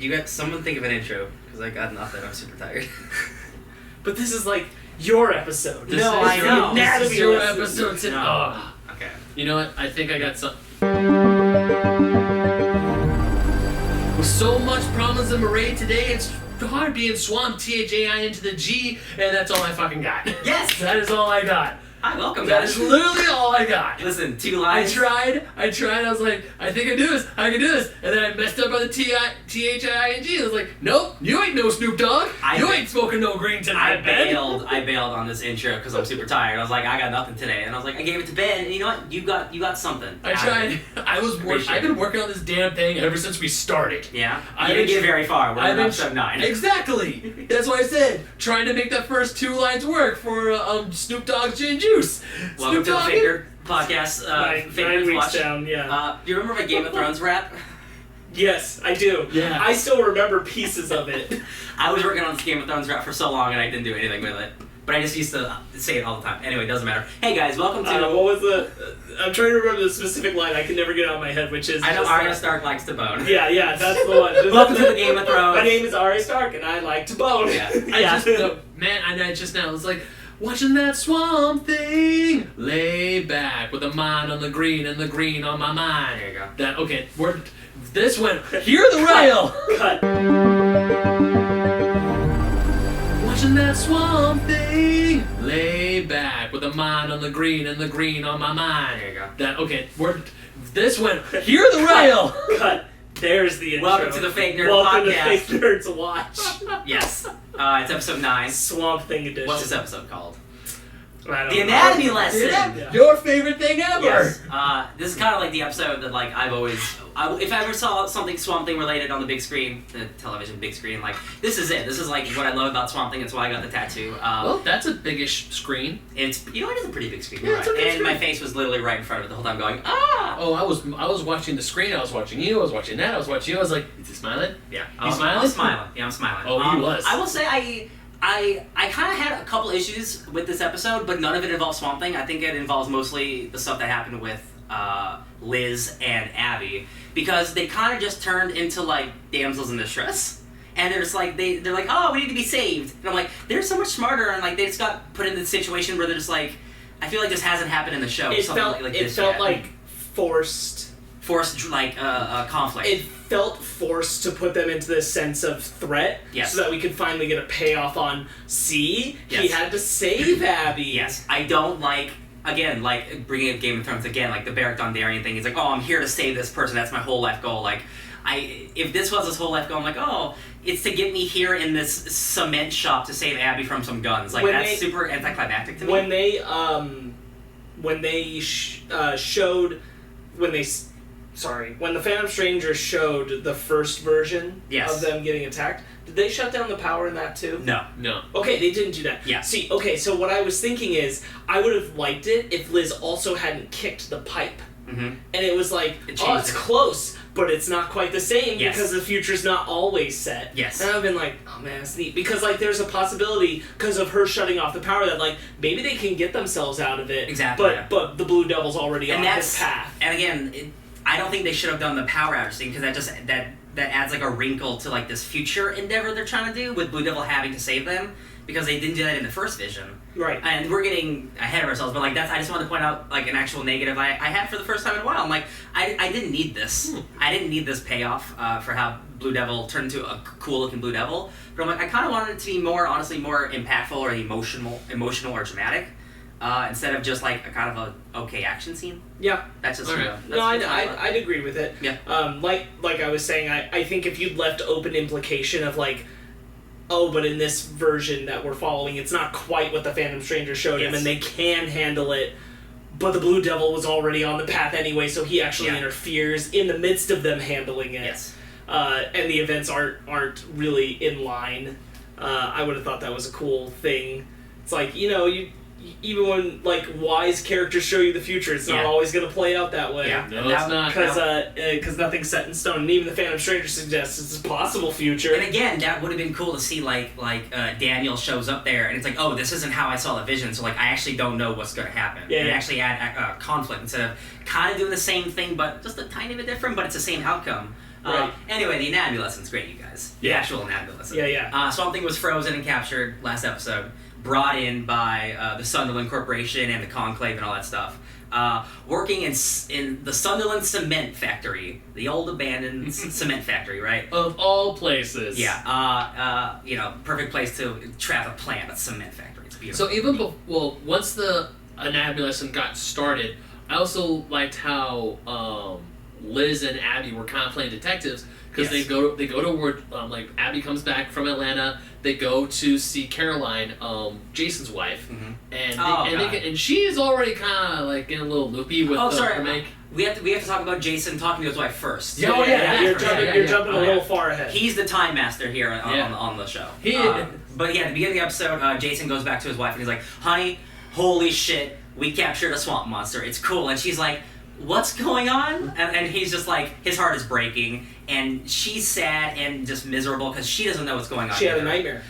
You got someone think of an intro, because I got nothing. I'm super tired. But this is like your episode. I know. This is your episode. No. Okay. You know what? I think I got some. With so much problems in Murray today, it's hard being swamped THAI into the G, and that's all I fucking got. Yes! That is all I got. Hi, welcome, That guys. is literally all I got. Listen, 2 lines. I tried, I was like, I think I can do this, and then I messed up on the THING, I was like, nope, you ain't no Snoop Dogg, you ain't smoking no green tonight, Ben. I bailed on this intro because I'm super tired. I was like, I got nothing today, and I was like, I gave it to Ben, and you know what? You got something. I tried, I've been working on this damn thing ever since we started. Yeah? You didn't get very far, we're on episode 9. Exactly! That's why I said, trying to make that first 2 lines work for Snoop Dogg's Gin Juice. Welcome to the FakeNerd podcast. 9 weeks down, yeah. Do you remember my Game of Thrones rap? Yes, I do. Yeah. I still remember pieces of it. I was working on this Game of Thrones rap for so long and I didn't do anything with it. But I just used to say it all the time. Anyway, it doesn't matter. Hey guys, welcome to... what was the... I'm trying to remember the specific line I can never get out of my head, which is... I know Arya Stark likes to bone. Yeah, that's the one. Welcome to the Game of Thrones. My name is Arya Stark and I like to bone. Yeah. I just now was like, watching that swamp thing, lay back with the mind on the green and the green on my mind. There you go. This went, hear the rail! Cut. Watching that swamp thing, lay back with the mind on the green and the green on my mind. There you go. This went, hear the rail! Cut. There's the intro. Welcome to the FakeNerd podcast. Welcome to Fake Nerds Watch. Yes. It's episode 9. Swamp Thing edition. What's this episode called? I don't The know. anatomy lesson! Yeah. Your favorite thing ever! Yes. This is kind of like the episode that like I've always... if I ever saw something Swamp Thing related on the big screen, the television big screen, like, this is it. This is like what I love about Swamp Thing. It's why I got the tattoo. Well, that's a biggish screen. It's, it is a pretty big screen. Yeah, You're it's a right. big And screen. my face was literally right in front of it the whole time going, ah! Oh, I was watching the screen, I was watching you, I was watching that, I was watching you, I was like, is he smiling? Yeah. You smiling? I'm smiling. Yeah, I'm smiling. Oh, he was. I will say I kind of had a couple issues with this episode, but none of it involves Swamp Thing. I think it involves mostly the stuff that happened with Liz and Abby, because they kind of just turned into like damsels in distress, and they're just like they're like, oh, we need to be saved, and I'm like, they're so much smarter, and like they just got put in the situation where they're just like, I feel like this hasn't happened in the show. It felt like forced like conflict. It felt forced to put them into this sense of threat, Yes. so that we could finally get a payoff on. See, he Yes. had to save Abby. Yes, I don't like, again, like, bringing up Game of Thrones again, like, the Beric Dondarrion thing. He's like, oh, I'm here to save this person, that's my whole life goal. Like, if this was his whole life goal, I'm like, oh, it's to get me here in this cement shop to save Abby from some guns. Like, that's super anticlimactic to me. When the Phantom Stranger showed the first version Yes. of them getting attacked, did they shut down the power in that too? No. Okay, they didn't do that. Yeah. See, okay, so what I was thinking is, I would have liked it if Liz also hadn't kicked the pipe. Mm-hmm. And it was like, It oh, changed it's it. close, but it's not quite the same Yes. because the future's not always set. Yes. And I've been like, oh man, that's neat. Because like there's a possibility, because of her shutting off the power, that like maybe they can get themselves out of it. Exactly, But yeah. but the Blue Devil's already on his path. And again, I don't think they should have done the power outage thing, because that adds like a wrinkle to like this future endeavor they're trying to do with Blue Devil having to save them, because they didn't do that in the first vision. Right. And we're getting ahead of ourselves, but like I just wanted to point out like an actual negative I had for the first time in a while. I'm like, I didn't need this. I didn't need this payoff for how Blue Devil turned into a cool looking Blue Devil. But I'm like, I kind of wanted it to be more, honestly, more impactful or emotional or dramatic, instead of just like a kind of a okay action scene. Yeah. That's just Okay. that's No, I'd agree with it. Yeah. Like I was saying, I think if you'd left open implication of like, oh, but in this version that we're following, it's not quite what the Phantom Stranger showed him, Yes. and they can handle it, but the Blue Devil was already on the path anyway, so he actually interferes in the midst of them handling it. Yes. And the events aren't really in line. I would have thought that was a cool thing. It's like, even when like wise characters show you the future, it's not always going to play out that way. Yeah. No, it's not. Because nothing's set in stone, and even the Phantom Stranger suggests it's a possible future. And again, that would have been cool to see, like Daniel shows up there, and it's like, oh, this isn't how I saw the vision, so like I actually don't know what's going to happen. Yeah, and yeah. actually add conflict instead of kind of doing the same thing, but just a tiny bit different, but it's the same outcome. Right. Anyway, the anatomy lesson's great, you guys. The actual anatomy lesson. Yeah. Swamp Thing was frozen and captured last episode, brought in by the Sunderland Corporation and the Conclave and all that stuff. Working in the Sunderland Cement Factory, the old abandoned cement factory, right? Of all places. Yeah. Perfect place to trap a plant, a cement factory. It's beautiful. So even once the anatomy lesson got started, I also liked how Liz and Abby were kind of playing detectives because they go to work. Like Abby comes back from Atlanta, they go to see Caroline, Jason's wife, and she is already kind of like getting a little loopy with remake. We have to talk about Jason talking to his wife first. You're jumping a little far ahead. He's the time master here on the show. But yeah, at the beginning of the episode, Jason goes back to his wife and he's like, "Honey, holy shit, we captured a swamp monster. It's cool." And she's like, "What's going on?" And he's just like, his heart is breaking, and she's sad and just miserable because she doesn't know what's going on. She had a nightmare.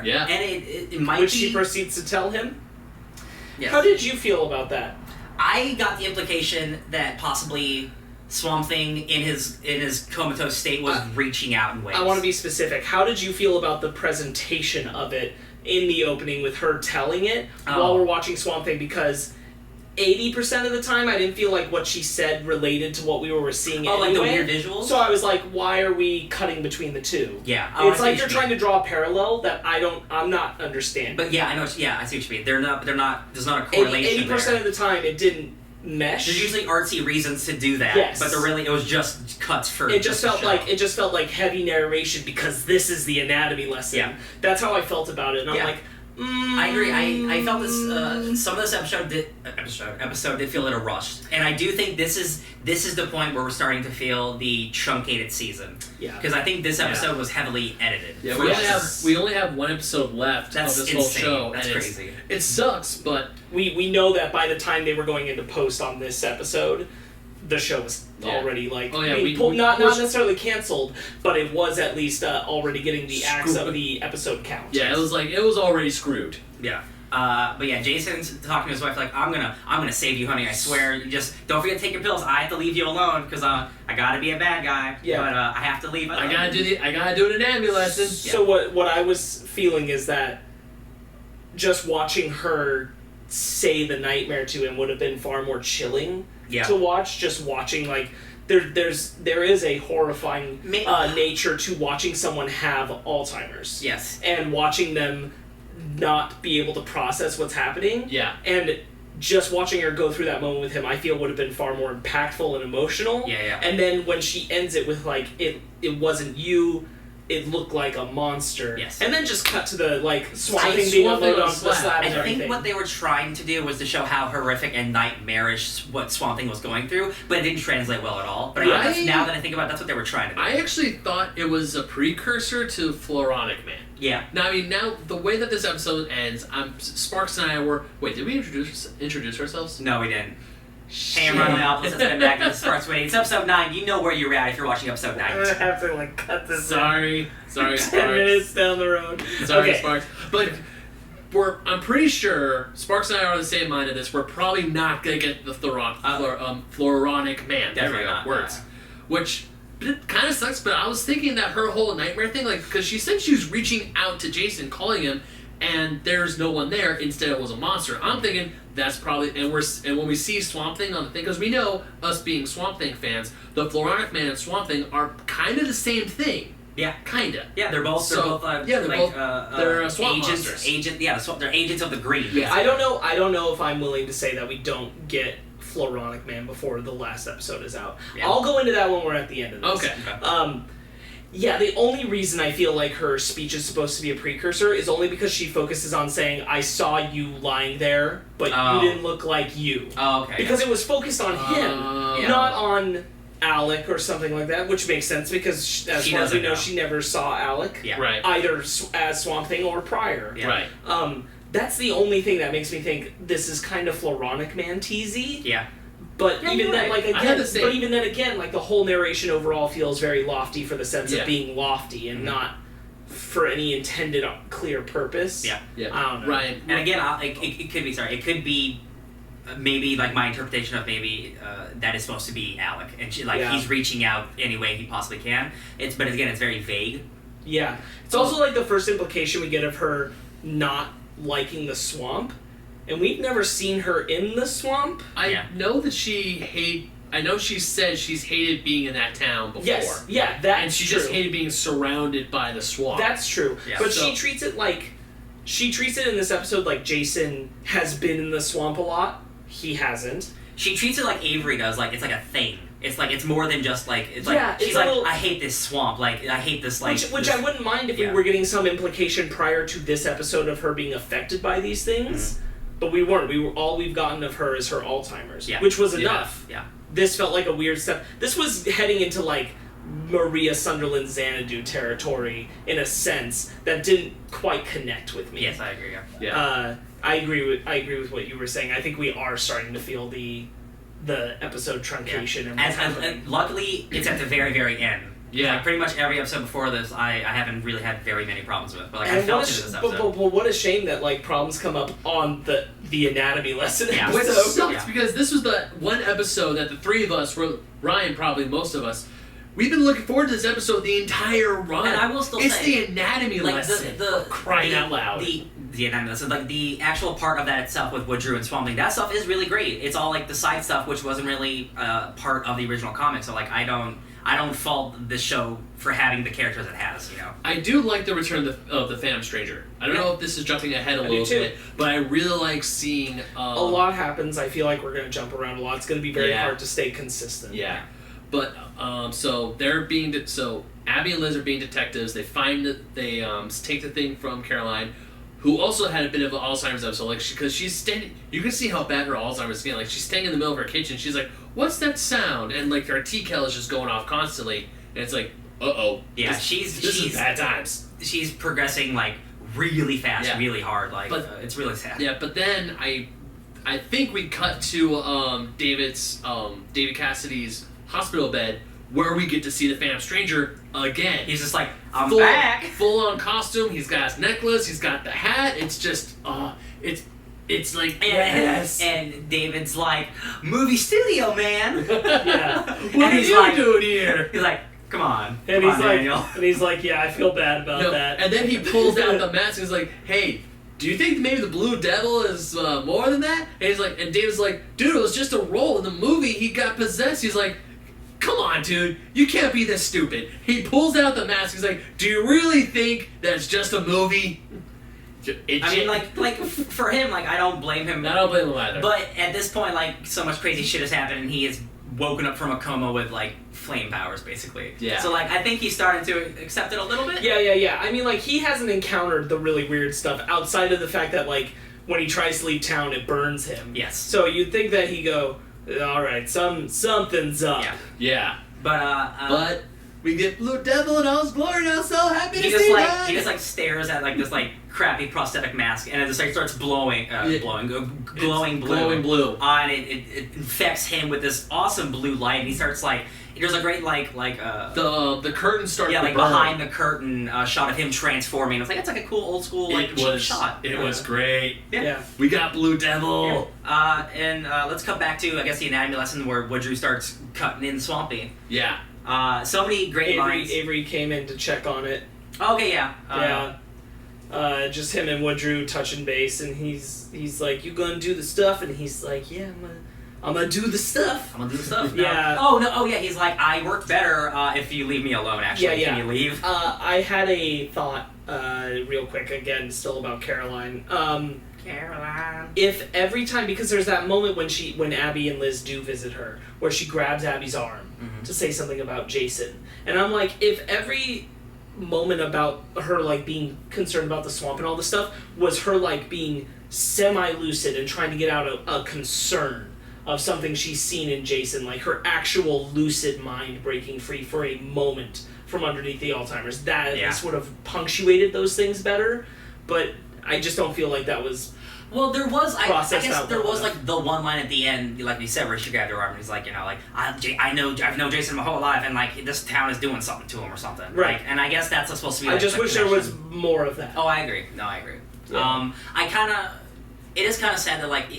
Yeah. And it might Which be... she proceeds to tell him? Yes. How did you feel about that? I got the implication that possibly Swamp Thing in his comatose state was reaching out in ways. I want to be specific. How did you feel about the presentation of it in the opening with her telling it while we're watching Swamp Thing? Because 80% of the time I didn't feel like what she said related to what we were seeing anyway. Like the weird visuals? So I was like, why are we cutting between the two? Yeah. It's like you're trying to draw a parallel that I'm not understanding. But yeah, I see what you mean. There's not a correlation 80% of the time it didn't mesh. There's usually artsy reasons to do that. Yes. But it was just cuts for it just felt like heavy narration because this is the anatomy lesson. Yeah. That's how I felt about it. And I'm like, I agree. I felt this. Some of this episode did feel a little rushed, and I do think this is the point where we're starting to feel the truncated season. Yeah. Because I think this episode was heavily edited. Yeah. We only have one episode left of this whole show. That's crazy. It sucks, but we know that by the time they were going into post on this episode, the show was already not necessarily canceled, but it was at least already getting the axe of the episode count. Yeah, it was already screwed. Yeah. But yeah, Jason's talking to his wife like, I'm gonna save you, honey. I swear. You just don't forget to take your pills. I have to leave you alone because I gotta be a bad guy. Yeah. But I have to leave. I gotta do an anatomy lesson. So what I was feeling is that just watching her say the nightmare to him would have been far more chilling to watch. Just watching like there is a horrifying nature to watching someone have Alzheimer's. Yes. And watching them not be able to process what's happening. Yeah. And just watching her go through that moment with him, I feel would have been far more impactful and emotional. Yeah. And then when she ends it with like it wasn't you. It looked like a monster. Yes. And then just cut to the, like, Swamp Thing being unloaded onto the slab and everything. I think what they were trying to do was to show how horrific and nightmarish what Swamp Thing was going through, but it didn't translate well at all. But now that I think about it, that's what they were trying to do. I actually thought it was a precursor to Floronic Man. Yeah. Now, the way that this episode ends, Sparkz and I were... Wait, did we introduce ourselves? No, we didn't. Hey, I'm Romano. Let's been back to the Sparkz Way. It's episode 9. You know where you're at if you're watching episode 9. I'm gonna have to, like, cut this Sorry, Sparkz. 10 minutes down the road. Sorry, Sparkz. But I'm pretty sure Sparkz and I are on the same mind of this. We're probably not going to get the Floronic Man. Definitely not. Words. Which... it kind of sucks, but I was thinking that her whole nightmare thing, like, because she said she was reaching out to Jason, calling him, and there's no one there. Instead, it was a monster. I'm thinking that's probably, and when we see Swamp Thing on the thing, because we know, us being Swamp Thing fans, the Floronic Man and Swamp Thing are kind of the same thing. Yeah, kinda. Yeah, they're both. They're swamp agents. monsters. They're agents of the green. Yeah. I don't know if I'm willing to say that we don't get Floronic Man before the last episode is out. Yeah. I'll go into that when we're at the end of this. Okay. Yeah, the only reason I feel like her speech is supposed to be a precursor is only because she focuses on saying, I saw you lying there, but you didn't look like you. Oh, okay. Because it was focused on him, not on Alec or something like that, which makes sense because, as far as we know, she never saw Alec. Yeah. Right. Either as Swamp Thing or prior. Yeah. Right. That's the only thing that makes me think this is kind of Floronic Man teasy. Yeah. But even then, right. even then again, like the whole narration overall feels very lofty for the sense of being lofty and not for any intended clear purpose. Yeah. Yeah. I don't know. Right. And again, it could be. Sorry, it could be maybe like my interpretation of maybe that is supposed to be Alec, and he's reaching out any way he possibly can. But again, it's very vague. Yeah, it's also like the first implication we get of her not liking the swamp, and we've never seen her in the swamp. I know that I know she said she's hated being in that town before. Yes, yeah, that's and she true. just hated being surrounded by the swamp. That's true, but so, she treats it in this episode like Jason has been in the swamp a lot. He hasn't. She treats it like Avery does, like it's like a thing. It's like it's more than just like she's like I hate this swamp, like I hate this which I wouldn't mind if we were getting some implication prior to this episode of her being affected by these things, but we weren't. All we've gotten of her is her Alzheimer's, which was enough. Yeah. This felt like a weird step. This was heading into like Maria Sunderland Xanadu territory in a sense that didn't quite connect with me. Yes, I agree. Yeah. I agree with what you were saying. I think we are starting to feel the episode truncation. And luckily, it's at the very, very end. Yeah. Like, pretty much every episode before this, I haven't really had very many problems with. But I felt it in this episode. But what a shame that problems come up on the anatomy lesson episode. Which sucks because this was the one episode that the three of us, Ryan probably most of us, we've been looking forward to this episode the entire run. And I will still it's say, the anatomy lesson. Crying out loud. The anatomy lesson, like the actual part of that itself with Woodrue and Swamp Thing, that stuff is really great. It's all like the side stuff, which wasn't really part of the original comic. So I don't fault this show for having the characters it has. I do like the return of the Phantom Stranger. I don't know if this is jumping ahead a little bit, but I really like seeing a lot happens. I feel like we're going to jump around a lot. It's going to be very hard to stay consistent. Yeah. But so Abby and Liz are being detectives. They find that they take the thing from Caroline, who also had a bit of an Alzheimer's episode. Because she's standing, you can see how bad her Alzheimer's is getting. She's standing in the middle of her kitchen. She's like, "What's that sound?" And her tea kettle is just going off constantly. And it's like, uh-oh. Yeah, this she's bad times. She's progressing really fast, really hard. It's really sad. Yeah, but then I think we cut to David Cassidy's hospital bed, where we get to see the Phantom Stranger again. He's just like, I'm back. Full on costume. He's got his necklace. He's got the hat. It's just, it's like, yes. And David's like, movie studio, man. Yeah. What are you doing here? He's like, come on. And come on, Daniel. And he's like, yeah, I feel bad about that. And then he pulls out the mask and he's like, hey, do you think maybe the Blue Devil is more than that? And David's like, dude, it was just a role in the movie. He got possessed. He's like, come on, dude. You can't be this stupid. He pulls out the mask. He's like, do you really think that it's just a movie? For him, I don't blame him. I don't blame him either. But at this point, so much crazy shit has happened, and he is woken up from a coma with, flame powers, basically. Yeah. So, I think he's starting to accept it a little bit. Yeah. I mean, he hasn't encountered the really weird stuff outside of the fact that, when he tries to leave town, it burns him. Yes. So you'd think that he'd go, all right, something's up. Yeah. But we get Blue Devil in all his glory, and I'm so happy to see that. He just stares at this crappy prosthetic mask, and it just starts glowing blue. And it infects him with this awesome blue light, and he starts there's a great the curtain starts to burn. Behind the curtain shot of him transforming. It's a cool old school shot. It was great. Yeah. We got Blue Devil. Yeah. And let's come back to the anatomy lesson where Woodrue starts cutting in Swampy. Yeah. So many great lines. Avery came in to check on it. Okay, yeah. Just him and Woodrue touching base, and he's like, "You gonna do the stuff?" And he's like, "Yeah, I'm gonna do the stuff." Yeah. Oh yeah. He's like, "I work better if you leave me alone." Actually, Can you leave? I had a thought, real quick. Again, still about Caroline. Caroline. If every time, because there's that moment when Abby and Liz do visit her, where she grabs Abby's arm to say something about Jason, and I'm like, if every moment about her being concerned about the swamp and all this stuff was her being semi-lucid and trying to get out a concern of something she's seen in Jason, her actual lucid mind breaking free for a moment from underneath the Alzheimer's, that this would have punctuated those things better, but I just don't feel like that was. Well, there was. I guess there was enough. The one line at the end, like we said, where she grabbed her arm and he's like, I've known Jason my whole life, and this town is doing something to him or something. Right. And I guess that's supposed to be. I just wish there was more of that. Oh, I agree. No, I agree. Yeah. I kind of it is kind of sad that like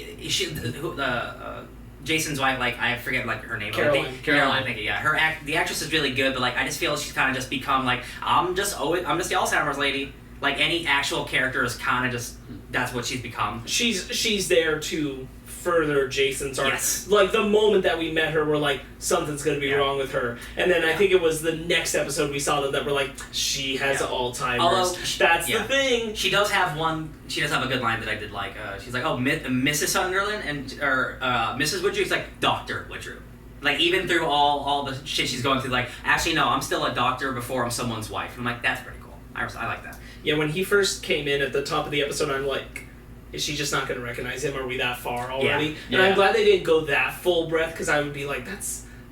Jason's wife, like I forget like her name. Caroline. Caroline, thank you. Yeah, the actress is really good, but like I just feel she's kind of just become like I'm just the Alzheimer's lady. Like any actual character is kind of just that's what she's become. She's there to further Jason's arc. Yes. Like the moment that we met her, we're like something's gonna be wrong with her, and then I think it was the next episode we saw that we're like she has Alzheimer's. Although that's the thing. She does have a good line that I did like. She's like, oh, Mrs. Sunderland or Mrs. Woodrue. She's like Dr. Woodrue. Like even through all the shit she's going through, like actually no, I'm still a doctor before I'm someone's wife. I'm like that's pretty cool. I like that. Yeah, when he first came in at the top of the episode, I'm like, is she just not going to recognize him? Are we that far already? Yeah. And I'm glad they didn't go that full breath, because I would be like,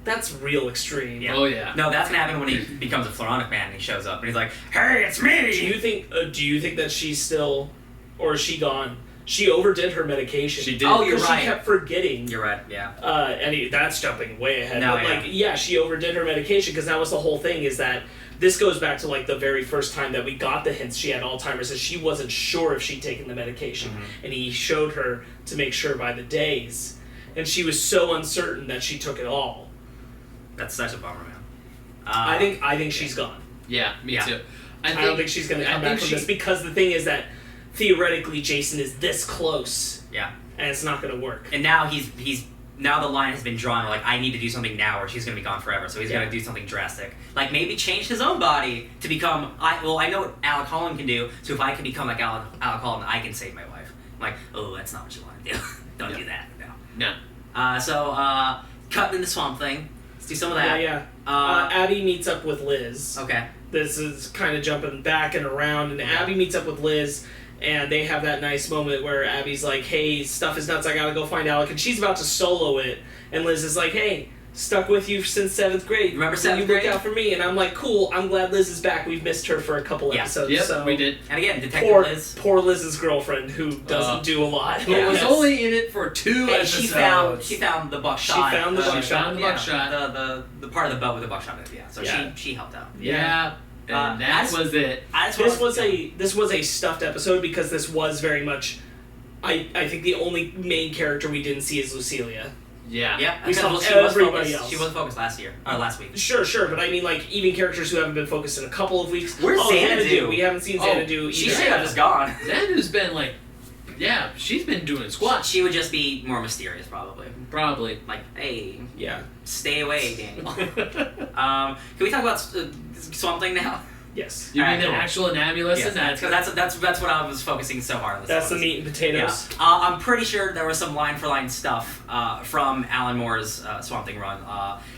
that's real extreme. Yeah. Oh yeah. No, that's gonna happen when he becomes a Floronic man and he shows up and he's like, "Hey, it's me." Do you think that she's still, or is she gone? She overdid her medication. She did. Oh, you're right. She kept forgetting. You're right. Yeah. That's jumping way ahead. No, but she overdid her medication, because that was the whole thing. Is that this goes back to like the very first time that we got the hints she had Alzheimer's, and she wasn't sure if she'd taken the medication, and he showed her to make sure by the days, and she was so uncertain that she took it all. That's such a bummer, man. I think she's gone. Yeah, me too. I don't think she's going to come back from this, because the thing is that theoretically Jason is this close. Yeah. And it's not going to work. And now he's now the line has been drawn. Like I need to do something now, or she's going to be gone forever. So he's going to do something drastic, like maybe change his own body to become. I know what Alec Holland can do. So if I can become like Alec Holland, I can save my wife. I'm like, oh, that's not what you want to do. Don't do that. No. So cutting in the Swamp Thing. Let's do some of that. Yeah. Abby meets up with Liz. Okay. This is kind of jumping back and around, and Abby meets up with Liz, and they have that nice moment where Abby's like, hey, stuff is nuts, I gotta go find Alec, and she's about to solo it, and Liz is like, hey, stuck with you since 7th grade. Remember so 7th you grade? look out for me, and I'm like, cool, I'm glad Liz is back. We've missed her for a couple episodes. Yep, so we did. And again, Detective poor Liz's girlfriend, who doesn't do a lot. Who was only in it for 2 And episodes. she found the buckshot. She found the buckshot. She found the buckshot. The part of the boat with the buckshot in it. Yeah. So she helped out. Yeah. And that was it. This was a stuffed episode, because this was very much. I think the only main character we didn't see is Lucilia. Yeah. Yeah. We saw she everybody else. She was focused last week. Sure, but I mean, like, even characters who haven't been focused in a couple of weeks. Where's Xanadu? We haven't seen Xanadu either. She should have just gone. Xanadu's been like, she's been doing squats. She would just be more mysterious, probably. Probably. Like, hey, Yeah. stay away, Daniel. Can we talk about Swamp Thing now? Yes. You mean Alright, the cool. actual Annabulus? Yes, that's what I was focusing so hard on. That's the meat and potatoes. Yeah. I'm pretty sure there was some line-for-line stuff from Alan Moore's Swamp Thing run.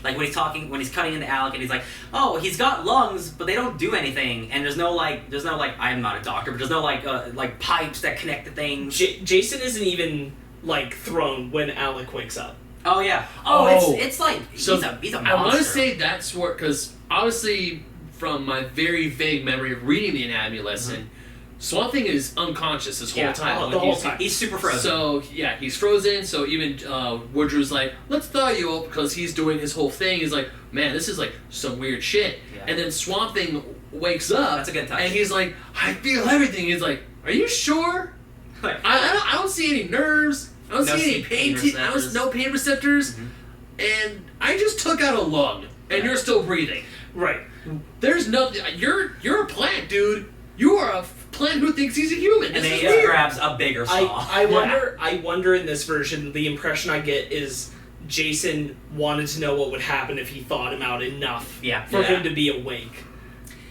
Like when he's cutting into Alec and he's like, oh, he's got lungs, but they don't do anything. And there's no I'm not a doctor, but there's no like pipes that connect the things. Jason isn't even like thrown when Alec wakes up. Oh yeah. It's like so he's a monster. I want to say that's where, because obviously from my very vague memory of reading the Annabulus, Swamp Thing is unconscious this whole time. The whole time. He's super frozen. So, yeah, he's frozen, so even Woodrue's like, let's thaw you up, because he's doing his whole thing. He's like, man, this is like some weird shit. Yeah. And then Swamp Thing wakes up. That's a good touch. And he's like, I feel everything. He's like, are you sure? I don't see any nerves. I don't see any pain receptors. No pain receptors. And I just took out a lung, and you're still breathing. Right. There's nothing. You're a plant, dude. You are a plant who thinks he's a human. And then he is weird. grabs a bigger saw. I wonder in this version, the impression I get is Jason wanted to know what would happen if he thawed him out enough for him to be awake.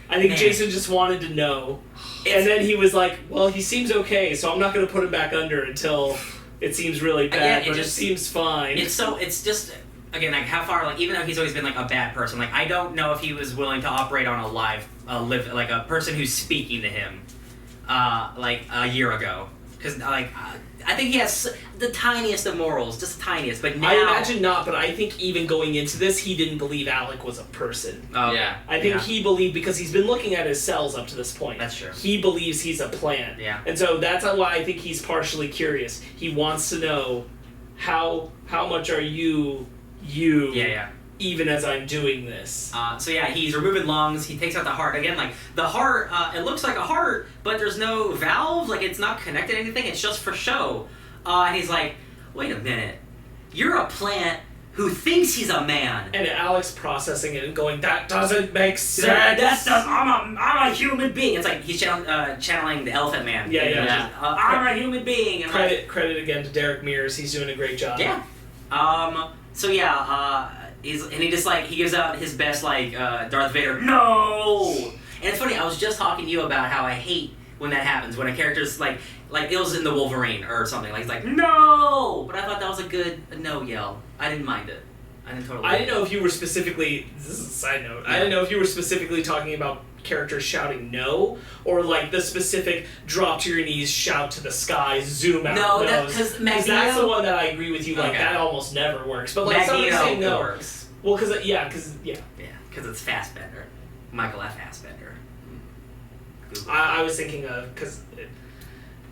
I think Jason just wanted to know. And then he was like, well, he seems okay, so I'm not going to put him back under until it seems really bad, but it seems fine. It's just... Again, like how far, like even though he's always been like a bad person, like I don't know if he was willing to operate on like a person who's speaking to him, like a year ago, because like I think he has the tiniest of morals, just the tiniest. But now I imagine not, but I think even going into this, he didn't believe Alec was a person. Oh yeah, I think he believed, because he's been looking at his cells up to this point. That's true. He believes he's a plant. Yeah, and so that's why I think he's partially curious. He wants to know how much are you. Even as I'm doing this. So yeah, he's removing lungs. He takes out the heart again. Like the heart, it looks like a heart, but there's no valve. Like it's not connected to anything. It's just for show. And he's like, wait a minute. You're a plant who thinks he's a man. And Alex processing it and going, that doesn't make sense. I'm a human being. It's like he's channeling the Elephant Man. Yeah. I'm a human being. And Credit again to Derek Mears. He's doing a great job. Yeah. He gives out his best Darth Vader. No. And it's funny. I was just talking to you about how I hate when that happens, when a character's like it was in the Wolverine or something. Like he's like no, but I thought that was a good no yell. I didn't mind it. I didn't know if you were specifically. This is a side note. Yeah. I didn't know if you were specifically talking about characters shouting no, or like the specific drop to your knees, shout to the sky, zoom out. No, because that's the one that I agree with you. Like that almost never works. But like somebody saying no works. Well, because it's Fassbender, Michael F. Fassbender. I was thinking of because.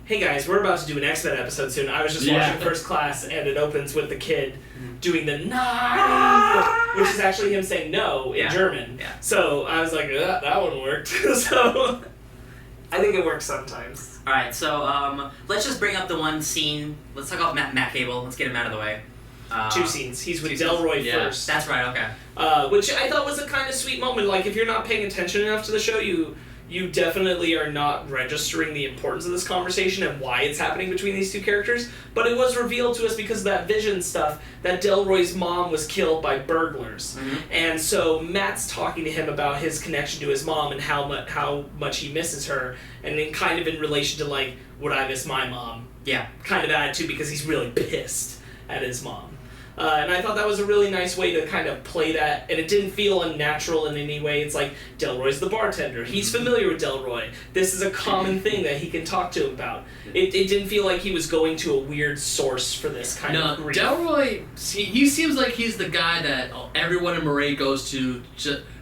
Hey guys, we're about to do an X-Men episode soon. I was just watching First Class, and it opens with the kid doing the "nein," which is actually him saying no in German. Yeah. So I was like, that one worked. So I think it works sometimes. All right, so let's just bring up the one scene. Let's talk about Matt Cable. Let's get him out of the way. 2 scenes. He's with Delroy first. That's right. Okay. Which I thought was a kind of sweet moment. Like if you're not paying attention enough to the show, you definitely are not registering the importance of this conversation and why it's happening between these two characters. But it was revealed to us because of that vision stuff that Delroy's mom was killed by burglars. Mm-hmm. And so Matt's talking to him about his connection to his mom and how much he misses her. And then kind of in relation to like, would I miss my mom? Yeah. Kind of attitude because he's really pissed at his mom. And I thought that was a really nice way to kind of play that, and it didn't feel unnatural in any way. It's like, Delroy's the bartender. He's familiar with Delroy. This is a common thing that he can talk to him about. It didn't feel like he was going to a weird source for this kind of grief. Delroy, he seems like he's the guy that everyone in Murray goes to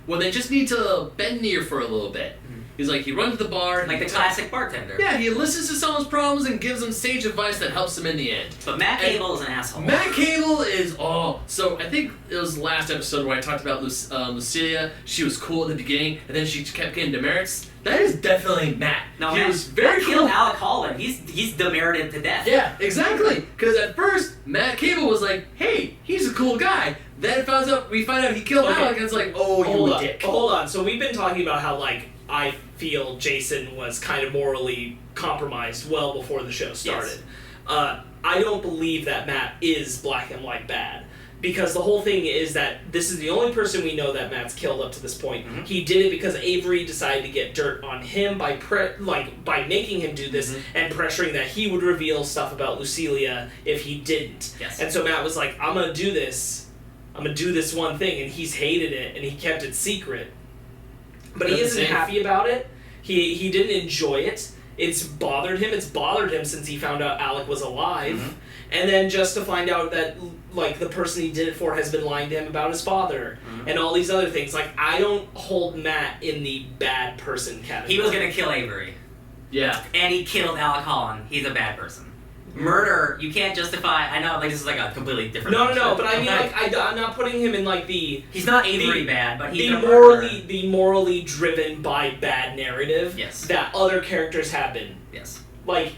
when they just need to bend near for a little bit. He's like, he runs the bar. Like the classic bartender. Yeah, he listens to someone's problems and gives them sage advice that helps them in the end. But Matt Cable is an asshole. Matt Cable is, so I think it was last episode where I talked about Lucilia. She was cool at the beginning, and then she kept getting demerits. That is definitely Matt. No, he Matt, was very cool. Killed Alec Holland. He's demerited to death. Yeah, exactly. Because at first, Matt Cable was like, hey, he's a cool guy. Then we find out he killed Alec, and it's like, oh, you dick. Hold on. So we've been talking about how, like, I feel Jason was kind of morally compromised well before the show started. Yes. I don't believe that Matt is black and white bad. Because the whole thing is that this is the only person we know that Matt's killed up to this point. Mm-hmm. He did it because Avery decided to get dirt on him by making him do this and pressuring that he would reveal stuff about Lucilia if he didn't. Yes. And so Matt was like, I'm going to do this. I'm going to do this one thing. And he's hated it and he kept it secret. But he isn't happy about it. He didn't enjoy it. It's bothered him. It's bothered him since he found out Alec was alive. Mm-hmm. And then just to find out that, like, the person he did it for has been lying to him about his father. Mm-hmm. And all these other things. Like, I don't hold Matt in the bad person category. He was going to kill Avery. Yeah. And he killed Alec Holland. He's a bad person. Murder, you can't justify. I know, like, this is like a completely different. No, but I mean, like, I'm not putting him in like the. He's not Avery bad, but he's the morally driven by bad narrative. Yes. That other characters have been. Yes. Like,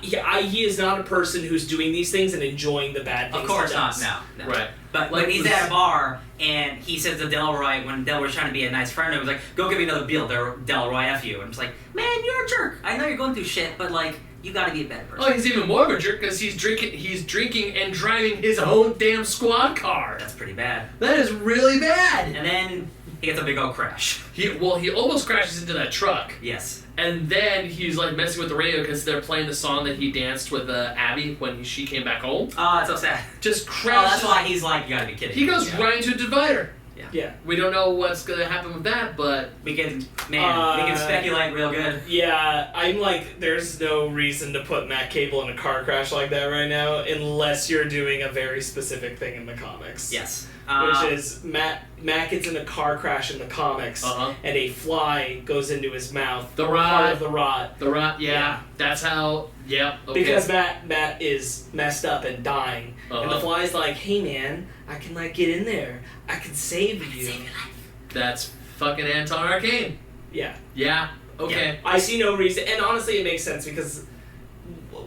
he is not a person who's doing these things and enjoying the bad things. Of course he does. not. No. Right. But like, when he's at a bar and he says to Delroy, when Delroy's trying to be a nice friend, he was like, "Go give me another beer, Delroy, F you." And it's like, man, you're a jerk. I know you're going through shit, but like. You gotta be a better person. Oh, he's even more of a jerk because he's drinking and driving his own damn squad car. That's pretty bad. That is really bad. And then he gets a big old crash. He almost crashes into that truck. Yes. And then he's like messing with the radio because they're playing the song that he danced with Abby when she came back home. Oh, it's so sad. Just crashes. Oh, that's why he's like, you gotta be kidding. He goes right into a divider. Yeah. We don't know what's gonna happen with that, but we can speculate real good. Yeah, I'm like, there's no reason to put Matt Cable in a car crash like that right now, unless you're doing a very specific thing in the comics. Yes. Which is Matt gets in a car crash in the comics, and a fly goes into his mouth. The rot. Part of the rot. The rot. Yeah. That's how. Yeah. Okay. Because Matt is messed up and dying, and the fly's like, "Hey man, I can like get in there. I can save you. Save your life." That's fucking Anton Arcane. Yeah. Yeah. Okay. Yeah. I see no reason, and honestly, it makes sense because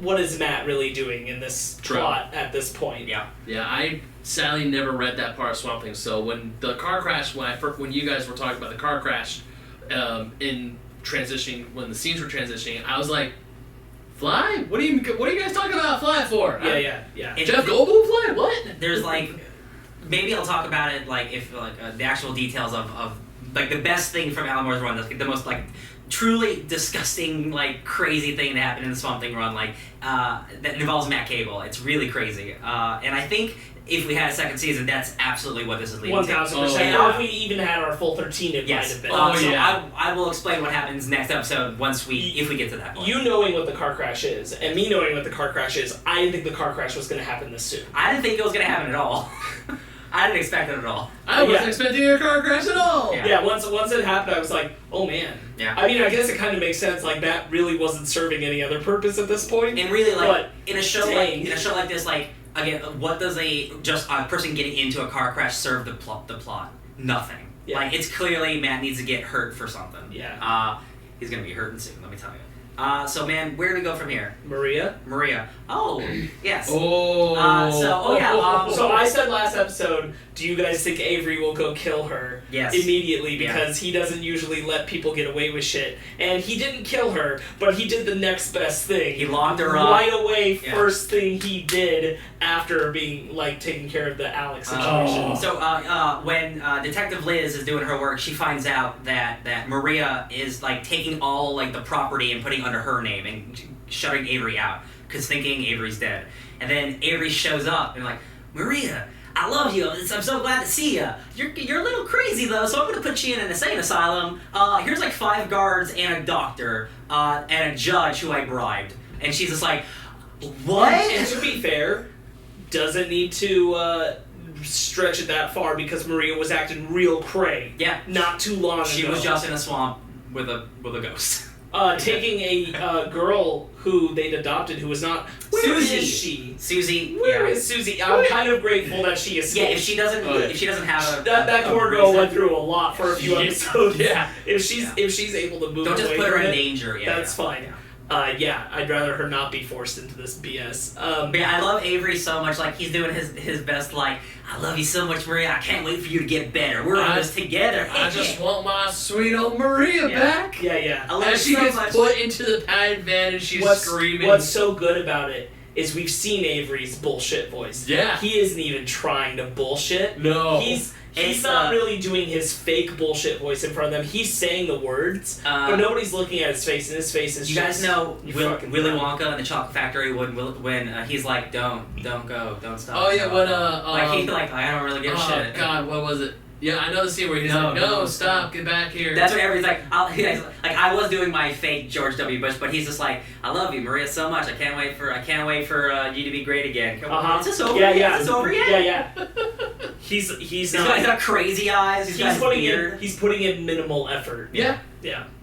what is Matt really doing in this plot at this point? Yeah. Yeah, I sadly never read that part of Swamp Thing. So when the car crash, when you guys were talking about the car crash, in transitioning, when the scenes were transitioning, I was like, Fly? What are you guys talking about Fly for? Yeah. Jeff Goldblum Fly? What? There's like, maybe I'll talk about it like if the actual details of like the best thing from Alan Moore's run, the most like truly disgusting, like crazy thing that happened in the Swamp Thing run, like that involves Matt Cable. It's really crazy, and I think if we had a second season, that's absolutely what this is leading to. 1000%. Or if we even had our full 13, it might have been. So I will explain what happens next episode if we get to that point. You knowing what the car crash is, and me knowing what the car crash is, I didn't think the car crash was going to happen this soon. I didn't think it was going to happen at all. I didn't expect it at all. I wasn't expecting a car crash at all. Yeah, once it happened, I was like, oh man. Yeah. I mean, I guess it kind of makes sense. Like, that really wasn't serving any other purpose at this point. And really, like, but in a show like this, like, again, what does a person getting into a car crash serve the plot? Nothing. Yeah. Like, it's clearly Matt needs to get hurt for something. Yeah. He's gonna be hurting soon. Let me tell you. So man, where do we go from here? Maria. Oh, yes. Oh. So I said last episode, do you guys think Avery will go kill her immediately because he doesn't usually let people get away with shit? And he didn't kill her, but he did the next best thing. He locked her up. Right away, first thing he did after being, like, taking care of the Alex situation. So when Detective Liz is doing her work, she finds out that Maria is, like, taking all, like, the property and putting it under her name and shutting Avery out because thinking Avery's dead. And then Avery shows up and like, Maria, I love you. I'm so glad to see you. You're a little crazy though, so I'm gonna put you in an insane asylum. Here's like 5 guards and a doctor and a judge who I bribed. And she's just like, what? And to be fair, doesn't need to stretch it that far because Maria was acting real cray. Yeah. Not too long ago. She was just in a swamp with a ghost. Taking a girl who they'd adopted who was not... Where is she? Susie. Where is Susie? I'm kind of grateful that she escaped. Yeah, if she doesn't have a... That poor girl went through a lot for a few episodes. Yeah. If she's able to move Don't just away put her from in it, danger. Yeah, that's fine. I'd rather her not be forced into this BS. But yeah, I love Avery so much. Like, he's doing his best, like, I love you so much, Maria. I can't wait for you to get better. We're in this together. I just want my sweet old Maria back. Yeah. I love As she gets put into the padded van and she's screaming. What's so good about it is we've seen Avery's bullshit voice. Yeah. He isn't even trying to bullshit. No. He's not really doing his fake bullshit voice in front of them. He's saying the words, but nobody's looking at his face, and his face is you guys know Willy Wonka and the Chocolate Factory when he's like, don't go, don't stop. Oh yeah, when he's like, I don't really give a shit. Oh god, what was it? Yeah, I know the scene where he's like, no, stop, get back here. That's what everybody's like. I was doing my fake George W. Bush, but he's just like, I love you, Maria, so much. I can't wait for you to be great again. Come on, is this over? Yeah. Is this over yet? Yeah. He's got crazy eyes. He's putting in minimal effort. Yeah.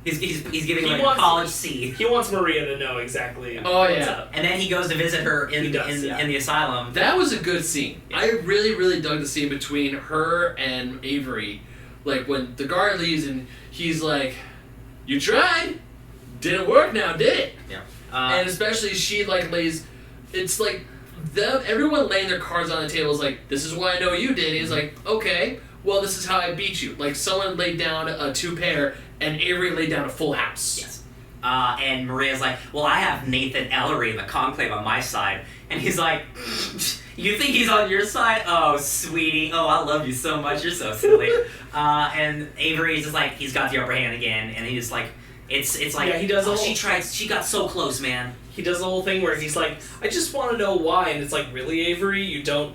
He's giving like a college C. He wants Maria to know exactly. Oh yeah. And then he goes to visit her in the asylum. That was a good scene. Yeah. I really, really dug the scene between her and Avery. Like when the guard leaves and he's like, "You tried, didn't work now, did it?" Yeah. And especially she like lays. It's like everyone laying their cards on the table is like, "This is why I know you did." He's like, "Okay, well this is how I beat you." Like someone laid down a 2-pair. And Avery laid down a full house. Yes. And Maria's like, well, I have Nathan Ellery in the Conclave on my side. And he's like, you think he's on your side? Oh, sweetie. Oh, I love you so much. You're so silly. And Avery's just like, he's got the upper hand again. And he's like, it's like, he does she got so close, man. He does the whole thing where he's like, I just want to know why. And it's like, really, Avery? You don't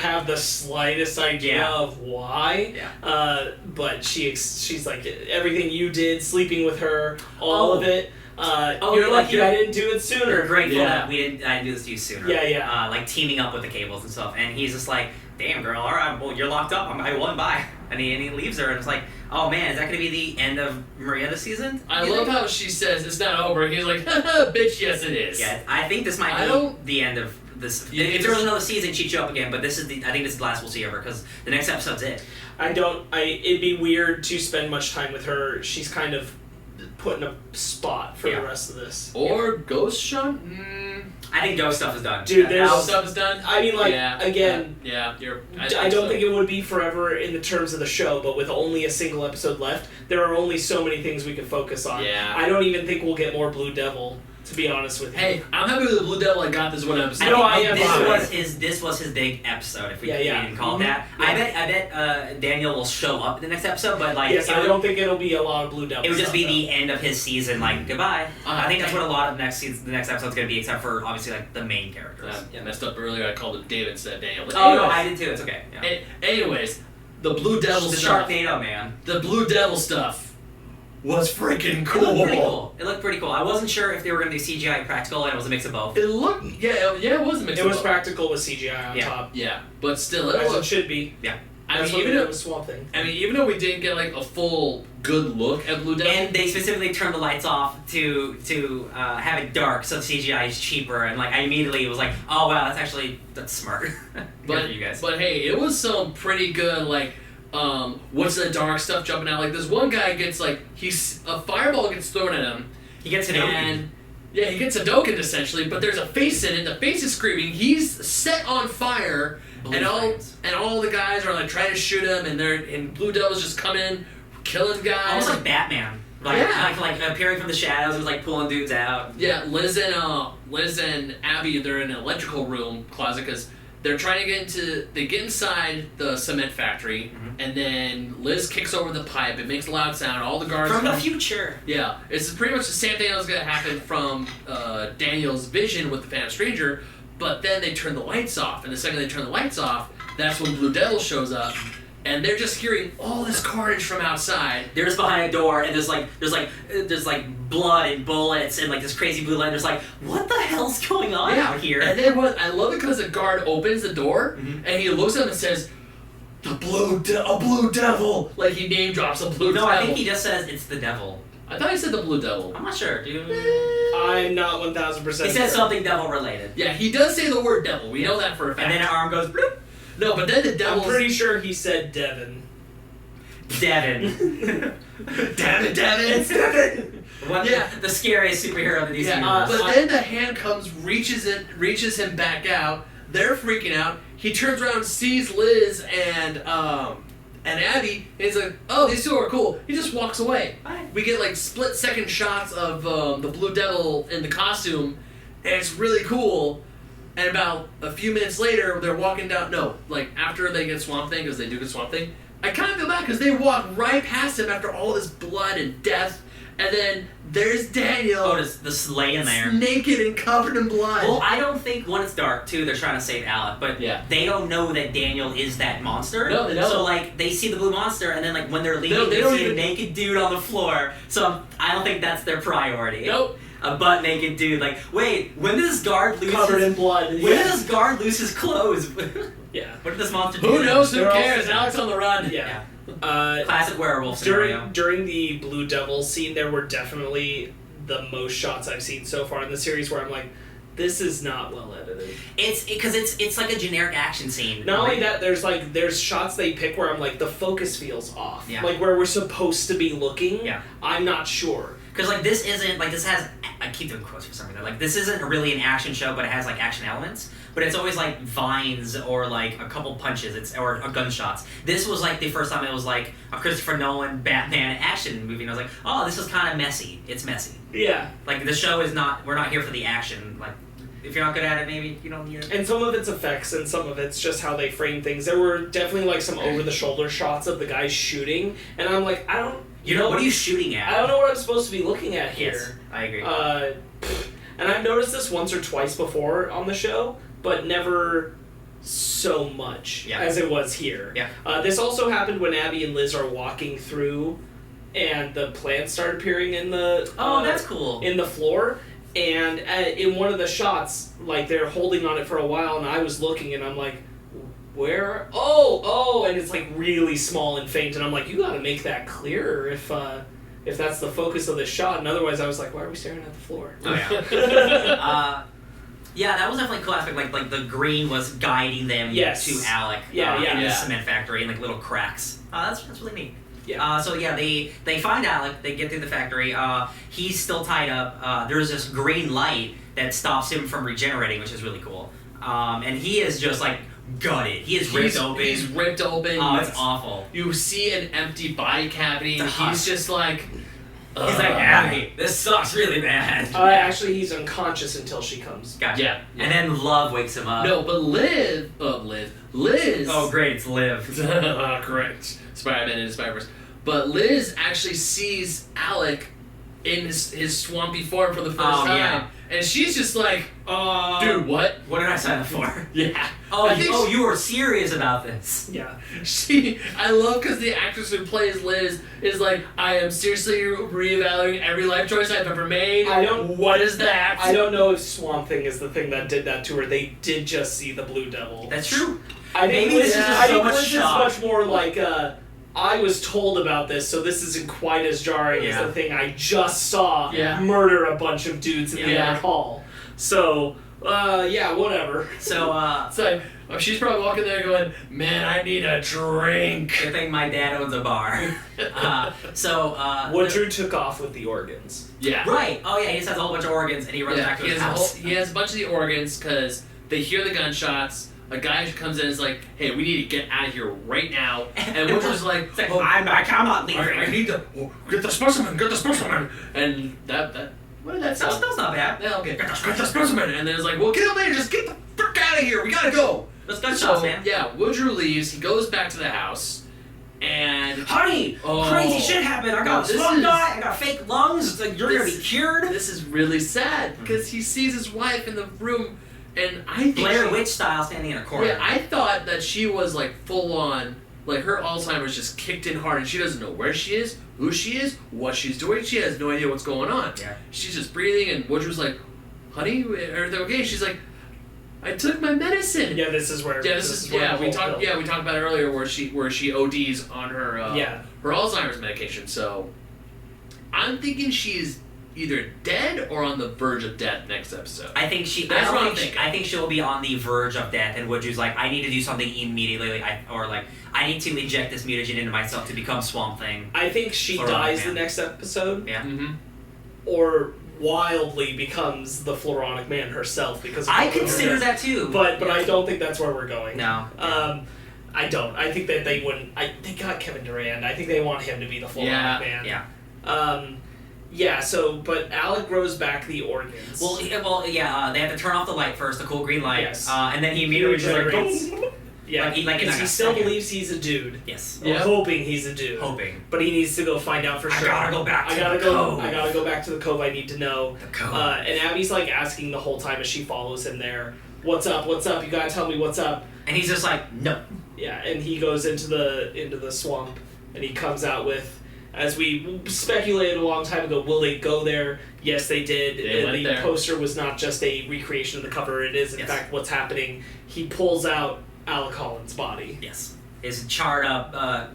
have the slightest idea of why. Yeah. But she's like, everything you did, sleeping with her, all of it. You're lucky I didn't do it sooner. You're grateful that I didn't do this to you sooner. Yeah. Like teaming up with the Cables and stuff. And he's just like, damn girl, alright, well you're locked up. I won by. And he leaves her and it's like, oh man, is that gonna be the end of Maria this season? I love how she says it's not over. He's like, haha, bitch, yes it is. Yeah, I think this might be the end of this. Yeah, if there was another season, she'd show up again. But I think this is the last we'll see of her because the next episode's it. It'd be weird to spend much time with her. She's kind of put in a spot for the rest of this. Or Ghost Shot? I think Ghost stuff is done. Dude, Ghost stuff is done? I mean, like, again... I don't think it would be forever in the terms of the show, but with only a single episode left, there are only so many things we can focus on. Yeah. I don't even think we'll get more Blue Devil, to be honest with you. Hey, I'm happy with the Blue Devil I got this one episode. This was his big episode, if we can call it that. Yeah. I bet Daniel will show up in the next episode, but like... Yes, I don't think it'll be a lot of Blue Devil. It would just be though. the end of his season, like, goodbye. I think that's what a lot of the next episode's going to be, except for, obviously, like, the main characters. I messed up earlier, I called him David instead of Daniel. But no, I did too, it's okay. Yeah. Anyways, the Blue Devil the stuff. Sharknado, man. The Blue Devil stuff was freaking cool. It looked pretty cool. I wasn't sure if they were going to do CGI and practical, and it was a mix of both. It looked, it was a mix of both. It was practical with CGI on top. Yeah, but still, it should be. Yeah. Even though it was Swamp Thing. Even though we didn't get like a full good look at Blue Devil, and they specifically turned the lights off to have it dark, so CGI is cheaper. And like I immediately was like, oh wow, that's smart. Good for you guys. But hey, it was some pretty good like. What's the dark stuff jumping out? Like this one guy gets like a fireball gets thrown at him. He gets Hadoken. Yeah, he gets Hadoken essentially, but there's a face in it. The face is screaming. He's set on fire, and all the guys are like trying to shoot him, and Blue Devil's just coming, killing guys. Almost like Batman. Like appearing from the shadows and like pulling dudes out. Yeah, Liz and Abby, they're in an electrical room closet because they're trying to get inside the cement factory, and then Liz kicks over the pipe. It makes a loud sound. All the guards from the future. Yeah, it's pretty much the same thing that was going to happen from Daniel's vision with the Phantom Stranger, but then they turn the lights off, and the second they turn the lights off, that's when Blue Devil shows up, and they're just hearing all this carnage from outside. They're just behind a door, and there's blood and bullets and like this crazy blue light. There's like, what the hell's going on out here? And then I love it because the guard opens the door and he looks at him and says, a blue devil. Like he name drops a blue devil. No, I think he just says it's the devil. I thought he said the Blue Devil. I'm not sure, dude. I'm not 1,000% He says something devil related. Yeah, he does say the word devil. We know that for a fact. And then an arm goes bloop. No, but then the devil. I'm pretty sure he said Devin. Devin. Damn it, Devin. It's Devin. The scariest superhero of the DC universe. But then the hand comes, reaches him back out. They're freaking out. He turns around, sees Liz and Abby, and he's like, "Oh, these two are cool." He just walks away. Bye. We get like split-second shots of the Blue Devil in the costume, and it's really cool. And about a few minutes later, they're walking down. No, like after they get Swamp Thing, because they do get Swamp Thing. I kind of feel bad because they walk right past him after all this blood and death, and then there's Daniel. Oh, just laying there, naked and covered in blood. Well, I don't think when it's dark too, they're trying to save Alec, but they don't know that Daniel is that monster. No, they don't. So like they see the blue monster, and then like when they're leaving, they see a naked dude on the floor. So I don't think that's their priority. Nope. A butt naked dude. Like, wait, when does this guard lose covered in blood? When does this guard lose his clothes? Yeah. What did this monster do? Who knows? Who They're cares? Alex on the run. Yeah. Classic werewolf scenario. During the Blue Devil scene, there were definitely the most shots I've seen so far in the series where I'm like, this is not well edited. It's like a generic action scene. Not only that, there's shots they pick where I'm like, the focus feels off. Yeah. Like where we're supposed to be looking. Yeah. I'm not sure. Because like this isn't like this has I keep doing quotes for some reason. Like this isn't really an action show, but it has like action elements. But it's always like vines or like a couple punches. Or gunshots. This was like the first time it was like a Christopher Nolan Batman action movie, and I was like, oh, this is kind of messy. It's messy. Yeah. Like the show is not. We're not here for the action. Like if you're not good at it, maybe you don't need it. And some of it's effects, and some of it's just how they frame things. There were definitely like some over the shoulder shots of the guys shooting, and I'm like, I don't. You know, what are you shooting at? I don't know what I'm supposed to be looking at here. Yes, I agree. And I've noticed this once or twice before on the show, but never so much as it was here. Yeah. This also happened when Abby and Liz are walking through, and the plants start appearing in the... that's cool. In the floor. And in one of the shots, like, they're holding on it for a while, and I was looking, and I'm like... Where? Oh, and it's like really small and faint, and I'm like, you gotta make that clearer if that's the focus of the shot, and otherwise I was like, why are we staring at the floor? Oh yeah. Yeah, that was definitely a cool aspect. Like the green was guiding them to Alec. In the cement factory in like little cracks. That's really neat. Yeah. So yeah, they find Alec. They get through the factory. He's still tied up. There's this green light that stops him from regenerating, which is really cool. And he is just like gutted. He is ripped open. He's ripped open. Oh, it's awful. You see an empty body cavity. And he's just like. He's like, Abby, this sucks really bad. Actually, he's unconscious until she comes. Gotcha. Yeah. And then Love wakes him up. No, but Liz. Oh, great, it's Liv. Correct. Spider-Man in his Spider-Verse. But Liz actually sees Alec in his swampy form for the first time. Yeah. And she's just like, dude, what? What did I sign up for? Yeah. You were serious about this. Yeah. I love because the actress who plays Liz is like, I am seriously reevaluating every life choice I've ever made. What is that? I don't know if Swamp Thing is the thing that did that to her. They did just see the Blue Devil. That's true. I think Maybe this is just so much shock. much more like, I was told about this, so this isn't quite as jarring as the thing I just saw murder a bunch of dudes in the Art Hall. So, whatever. So, she's probably walking there going, man, I need a drink. I think my dad owns a bar. Woodrue took off with the organs. Yeah. Right. Oh, yeah, he just has a whole bunch of organs, and he runs back to his house. He has a bunch of the organs, because they hear the gunshots. A guy comes in and is like, hey, we need to get out of here right now. And Woodrue's like, I'm not leaving. I need to get the specimen. And what did that sound? That's not bad. Yeah, okay. Get the specimen. And then it's like, well, get up there, just get the frick out of here. We gotta go. Let's gunshots, man. Yeah, Woodrue leaves. He goes back to the house. And honey, crazy shit happened. I got lung dye. I got fake lungs. It's like, you're gonna be cured. This is really sad because he sees his wife in the room. And I think Blair Witch style standing in a corner. Yeah, I thought that she was like full on, like her Alzheimer's just kicked in hard and she doesn't know where she is, who she is, what she's doing. She has no idea what's going on. Yeah. She's just breathing and Woodrue's like, honey, everything okay? She's like, I took my medicine. Yeah, this is where. Yeah, we talked about it earlier where she ODs on her her Alzheimer's medication. So I'm thinking she's either dead or on the verge of death next episode. I think I think she'll be on the verge of death, and Woodrue's like, I need to do something immediately, I need to inject this mutagen into myself to become Swamp Thing. I think she dies the next episode. Yeah. Mm-hmm. Or wildly becomes the Floronic Man herself because of I consider that too. But I don't think that's where we're going. No. I don't. I think that they wouldn't. They got Kevin Durant. I think they want him to be the Floronic Man. Yeah. Yeah, but Alec grows back the organs. They have to turn off the light first, the cool green light. Yes. And then he immediately just like, yeah, because he still believes he's a dude. Yes. Or hoping he's a dude. Hoping. But he needs to go find out for sure. I gotta go back to the cove. I gotta go back to the cove. I need to know. The cove. And Abby's like asking the whole time as she follows him there, what's up? What's up? You gotta tell me what's up. And he's just like, no. Yeah, and he goes into the swamp, and he comes out with, as we speculated a long time ago, will they go there? Yes, they did. The poster was not just a recreation of the cover. It is, in fact, what's happening. He pulls out Alec Holland's body. Yes. His charred up,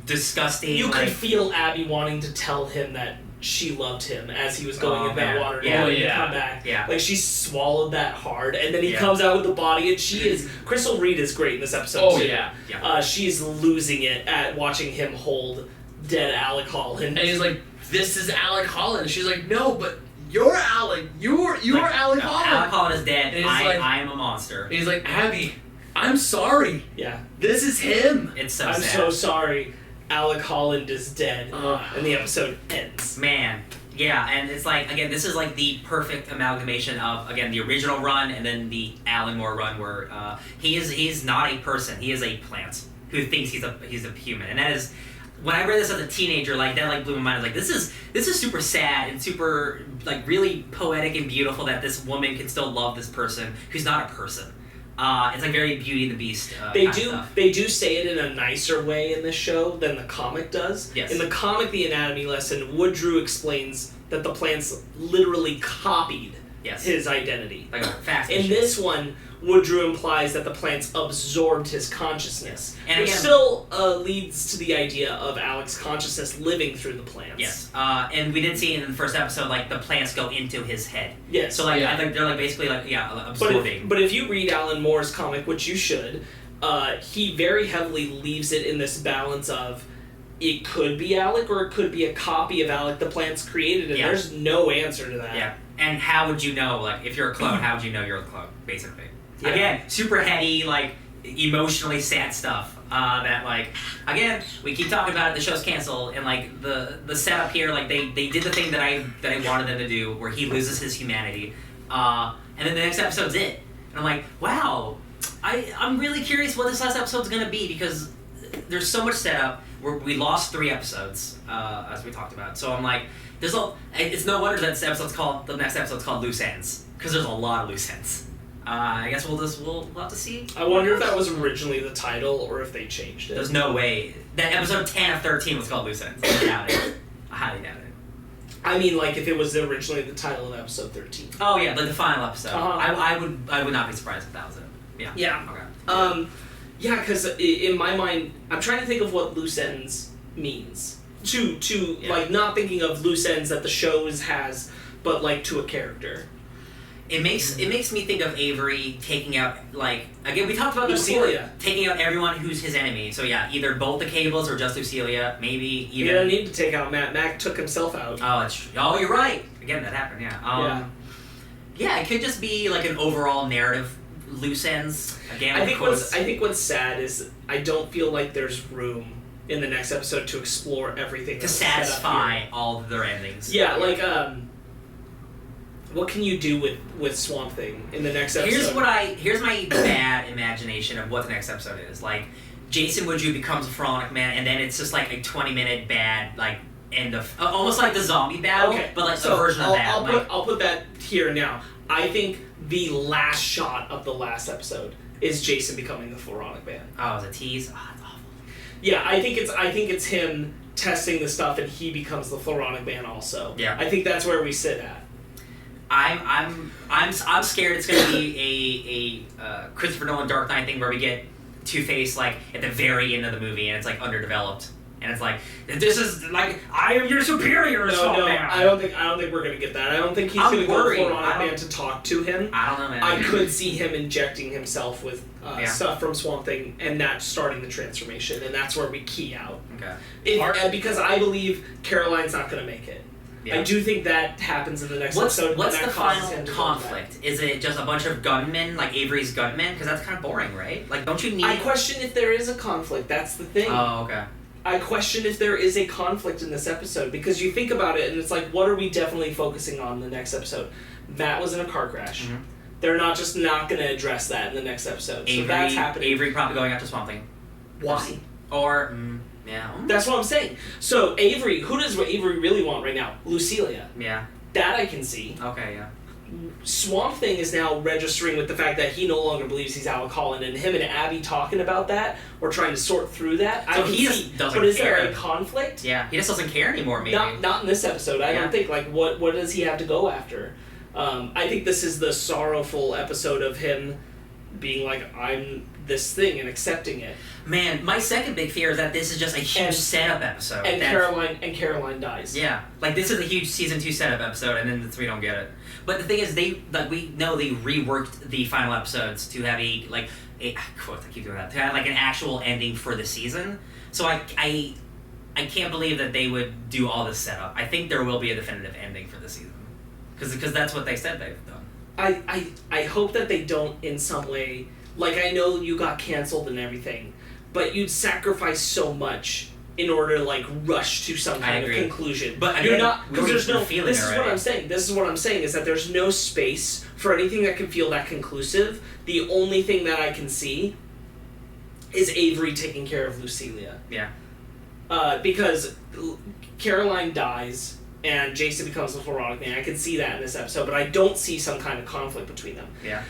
disgusting... You could feel Abby wanting to tell him that she loved him as he was going in that water. Yeah, come back. Yeah. Like, she swallowed that hard, and then he comes out with the body, and she is... Crystal Reed is great in this episode, too. Yeah. She's losing it at watching him hold dead Alec Holland. And he's like, this is Alec Holland. And she's like, no, but you're Alec. You're Alec Holland. Alec Holland is dead. And I am a monster. And he's like, Abby, I'm sorry. Yeah. This is him. It's so I'm sad. so sorry. Alec Holland is dead. And the episode ends. Man. Yeah, and it's like, again, this is like the perfect amalgamation of, again, the original run and then the Alan Moore run where he's not a person. He is a plant who thinks he's a human. And that is... When I read this as a teenager, like that, blew my mind. I was like, this is super sad and super really poetic and beautiful that this woman can still love this person who's not a person. It's like very Beauty and the Beast. They do say it in a nicer way in this show than the comic does. Yes. In the comic, The Anatomy Lesson, Woodrue explains that the plants literally copied his identity. Like a fax In machine. this one, Woodrue implies that the plants absorbed his consciousness, and which again, still leads to the idea of Alec's consciousness living through the plants. Yes, and we did see in the first episode, the plants go into his head. Yes. So, I think they're, basically, absorbing. But if you read Alan Moore's comic, which you should, he very heavily leaves it in this balance of it could be Alec or it could be a copy of Alec the plants created, and there's no answer to that. Yeah. And how would you know, like, if you're a clone, how would you know you're a clone, basically? Yeah. Again, super heady, like, emotionally sad stuff. That, like, again, we keep talking about it, the show's canceled, and, like, the setup here, like, they did the thing that I wanted them to do, where he loses his humanity, and then the next episode's it. And I'm like, wow, I'm really curious what this last episode's gonna be, because there's so much setup. We lost 3 episodes, as we talked about. So I'm like, it's no wonder that the next episode's called Loose Ends, because there's a lot of loose ends. I guess we'll have to see. I wonder if that was originally the title or if they changed it. There's no way that episode 10 of 13 was called Loose Ends. I doubt it. I highly doubt it. I mean, like, if it was originally the title of episode 13. Oh yeah, like the final episode. Uh-huh. I would not be surprised if that was it. Yeah. Yeah. Okay. Yeah, because in my mind, I'm trying to think of what loose ends means. Like, not thinking of loose ends that the show has, but, like, to a character. It makes me think of Avery taking out, like, again, we talked about Lucilia. Taking out everyone who's his enemy. So yeah, either both the Cables or just Lucilia, maybe even... You don't need to take out Matt. Matt took himself out. Oh, you're right. Again, that happened, yeah. Yeah, it could just be, like, an overall narrative loose ends. Again, I think what's sad is I don't feel like there's room in the next episode to explore everything to satisfy all of their endings. Yeah, like what can you do with Swamp Thing in the next episode? Here's my bad imagination of what the next episode is. Like, Jason Woodrue becomes a Pharaonic Man, and then it's just like a 20-minute bad, like, end of almost like the zombie battle, but like a version of that. I'll put that here now. I think the last shot of the last episode is Jason becoming the Pharaonic Man. Oh, it's a tease. Oh, that's awful. Yeah, I think it's him testing the stuff, and he becomes the Pharaonic Man also. Yeah, I think that's where we sit at. I'm scared it's gonna be a Christopher Nolan Dark Knight thing where we get Two-Face like at the very end of the movie, and it's like underdeveloped. And it's like, this is like, I am your superior. No, I don't think we're gonna get that. I don't think he's gonna go Pharaonic Man to talk to him. I don't know, man. I could see him injecting himself with stuff from Swamp Thing, and that starting the transformation, and that's where we key out. Okay. Because I believe Caroline's not gonna make it. Yeah. I do think that happens in the next episode. What's the final conflict? Is it just a bunch of gunmen, like Avery's gunmen? Because that's kind of boring, right? Like, don't you need... I question if there is a conflict. That's the thing. Oh, okay. I question if there is a conflict in this episode, because you think about it and it's like, what are we definitely focusing on in the next episode? Matt was in a car crash. Mm-hmm. They're not going to address that in the next episode. So that's happening. Avery probably going after Swamp Thing. Why? Or, yeah. That's what I'm saying. So Avery, who does Avery really want right now? Lucilia. Yeah. That I can see. Okay, yeah. Swamp Thing is now registering with the fact that he no longer believes he's Alec Holland, and him and Abby talking about that or trying to sort through that. So he just doesn't care. But is there a conflict? Yeah, he just doesn't care anymore. Maybe not in this episode. I don't think. Like, what does he have to go after? I think this is the sorrowful episode of him being like, I'm this thing and accepting it. Man, my second big fear is that this is just a huge setup episode. And Caroline dies. Yeah, like this is a huge season 2 setup episode, and then we don't get it. But the thing is, we know they reworked the final episodes to have a quote, I keep doing that, to have like an actual ending for the season. So I can't believe that they would do all this setup. I think there will be a definitive ending for the season, because that's what they said they've done. I hope that they don't in some way. Like, I know you got canceled and everything, but you'd sacrifice so much in order to, like, rush to some kind of conclusion. But you're not, because there's no feeling. This is what I'm saying. This is what I'm saying, is that there's no space for anything that can feel that conclusive. The only thing that I can see is Avery taking care of Lucilia. Yeah. Because Caroline dies and Jason becomes the Pharaonic Man. I can see that in this episode, but I don't see some kind of conflict between them. Yeah.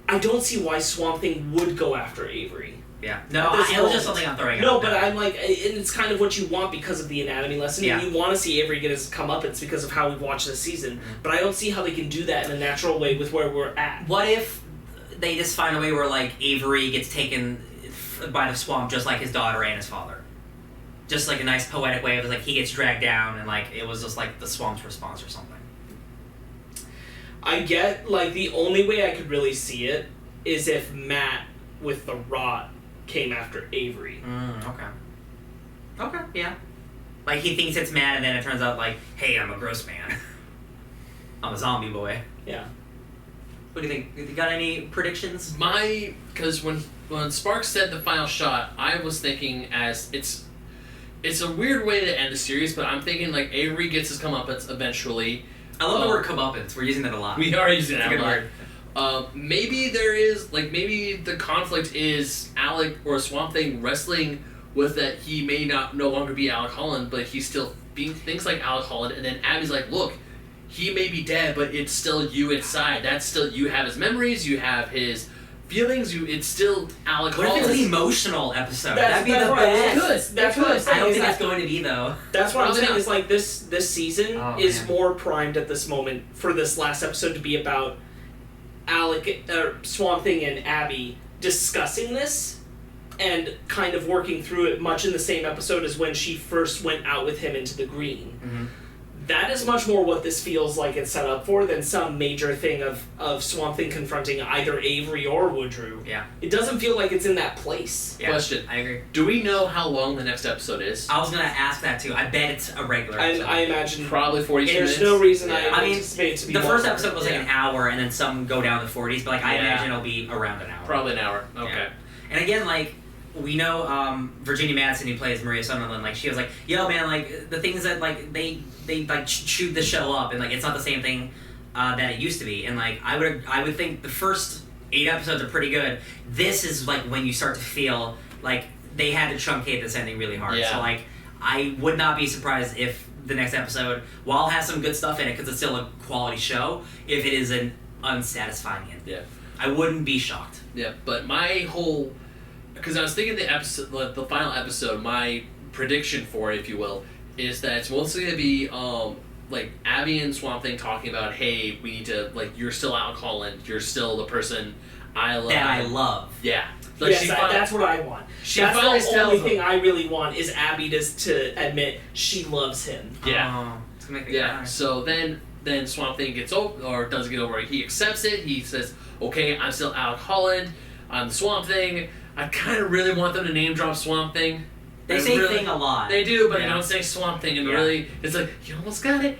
I don't see why Swamp Thing would go after Avery. Yeah. No, it was just something I'm throwing out. No, but I'm like, and it's kind of what you want because of the anatomy lesson. Yeah. And you want to see Avery get his comeuppance because of how we've watched this season. Mm-hmm. But I don't see how they can do that in a natural way with where we're at. What if they just find a way where, like, Avery gets taken by the swamp just like his daughter and his father? Just like a nice poetic way of, like, he gets dragged down and, like, it was just like the swamp's response or something. I get, like, the only way I could really see it is if Matt with the rot came after Avery. Okay. Okay, yeah. Like, he thinks it's mad, and then it turns out, like, hey, I'm a gross man. I'm a zombie boy. Yeah. What do you think? You got any predictions? Because when Sparkz said the final shot, I was thinking it's a weird way to end the series, but I'm thinking like Avery gets his comeuppance eventually. I love the word comeuppance. We're using that a lot. We are using that a a word. lot. Maybe maybe the conflict is Alec or Swamp Thing wrestling with that he may no longer be Alec Holland, but he still thinks like Alec Holland, and then Abby's like, look, he may be dead, but it's still you inside. That's still, you have his memories, you have his feelings, it's still Alec Holland. What if it's an emotional episode? That'd be the best. That's what I'm saying. I don't think that's going to be, though. That's what I'm saying, is like this season is more primed at this moment for this last episode to be about Alec, Swamp Thing and Abby discussing this and kind of working through it, much in the same episode as when she first went out with him into the green. Mm-hmm. That is much more what this feels like it's set up for than some major thing of Swamp Thing confronting either Avery or Woodrue. Yeah. It doesn't feel like it's in that place. Yeah, Question. I agree. Do we know how long the next episode is? I was going to ask that, too. I bet it's a regular episode. I imagine probably 42 minutes. There's no reason Yeah. I anticipate it to be the longer. first episode was like an hour, and then some go down to 40s, but like I imagine it'll be around an hour. Probably an hour. Okay. Yeah. And again, like, we know Virginia Madsen, who plays Maria Sunderland, like, she was like, yo, man, like, the things that, like, they like, chewed the show up, and, like, it's not the same thing that it used to be. And, like, I would think the first 8 episodes are pretty good. This is, like, when you start to feel like they had to truncate this ending really hard. Yeah. So, like, I would not be surprised if the next episode, while it has some good stuff in it, because it's still a quality show, if it is an unsatisfying ending. Yeah. I wouldn't be shocked. Yeah, but my whole... Because I was thinking the final episode, my prediction for it, if you will, is that it's mostly going to be, like, Abby and Swamp Thing talking about, hey, we need to, like, you're still Alec Holland, you're still the person I love. That I love. Yeah. Like, yes, that's what I want. That's the only thing I really want is Abby to admit she loves him. Yeah. It's gonna make me Yeah, cry. so then Swamp Thing gets over, or doesn't get over it, he accepts it, he says, okay, I'm still Alec Holland, I'm the Swamp Thing. I kind of really want them to name drop Swamp Thing. They say thing a lot. They do, but they don't say Swamp Thing, and really, it's like, you almost got it,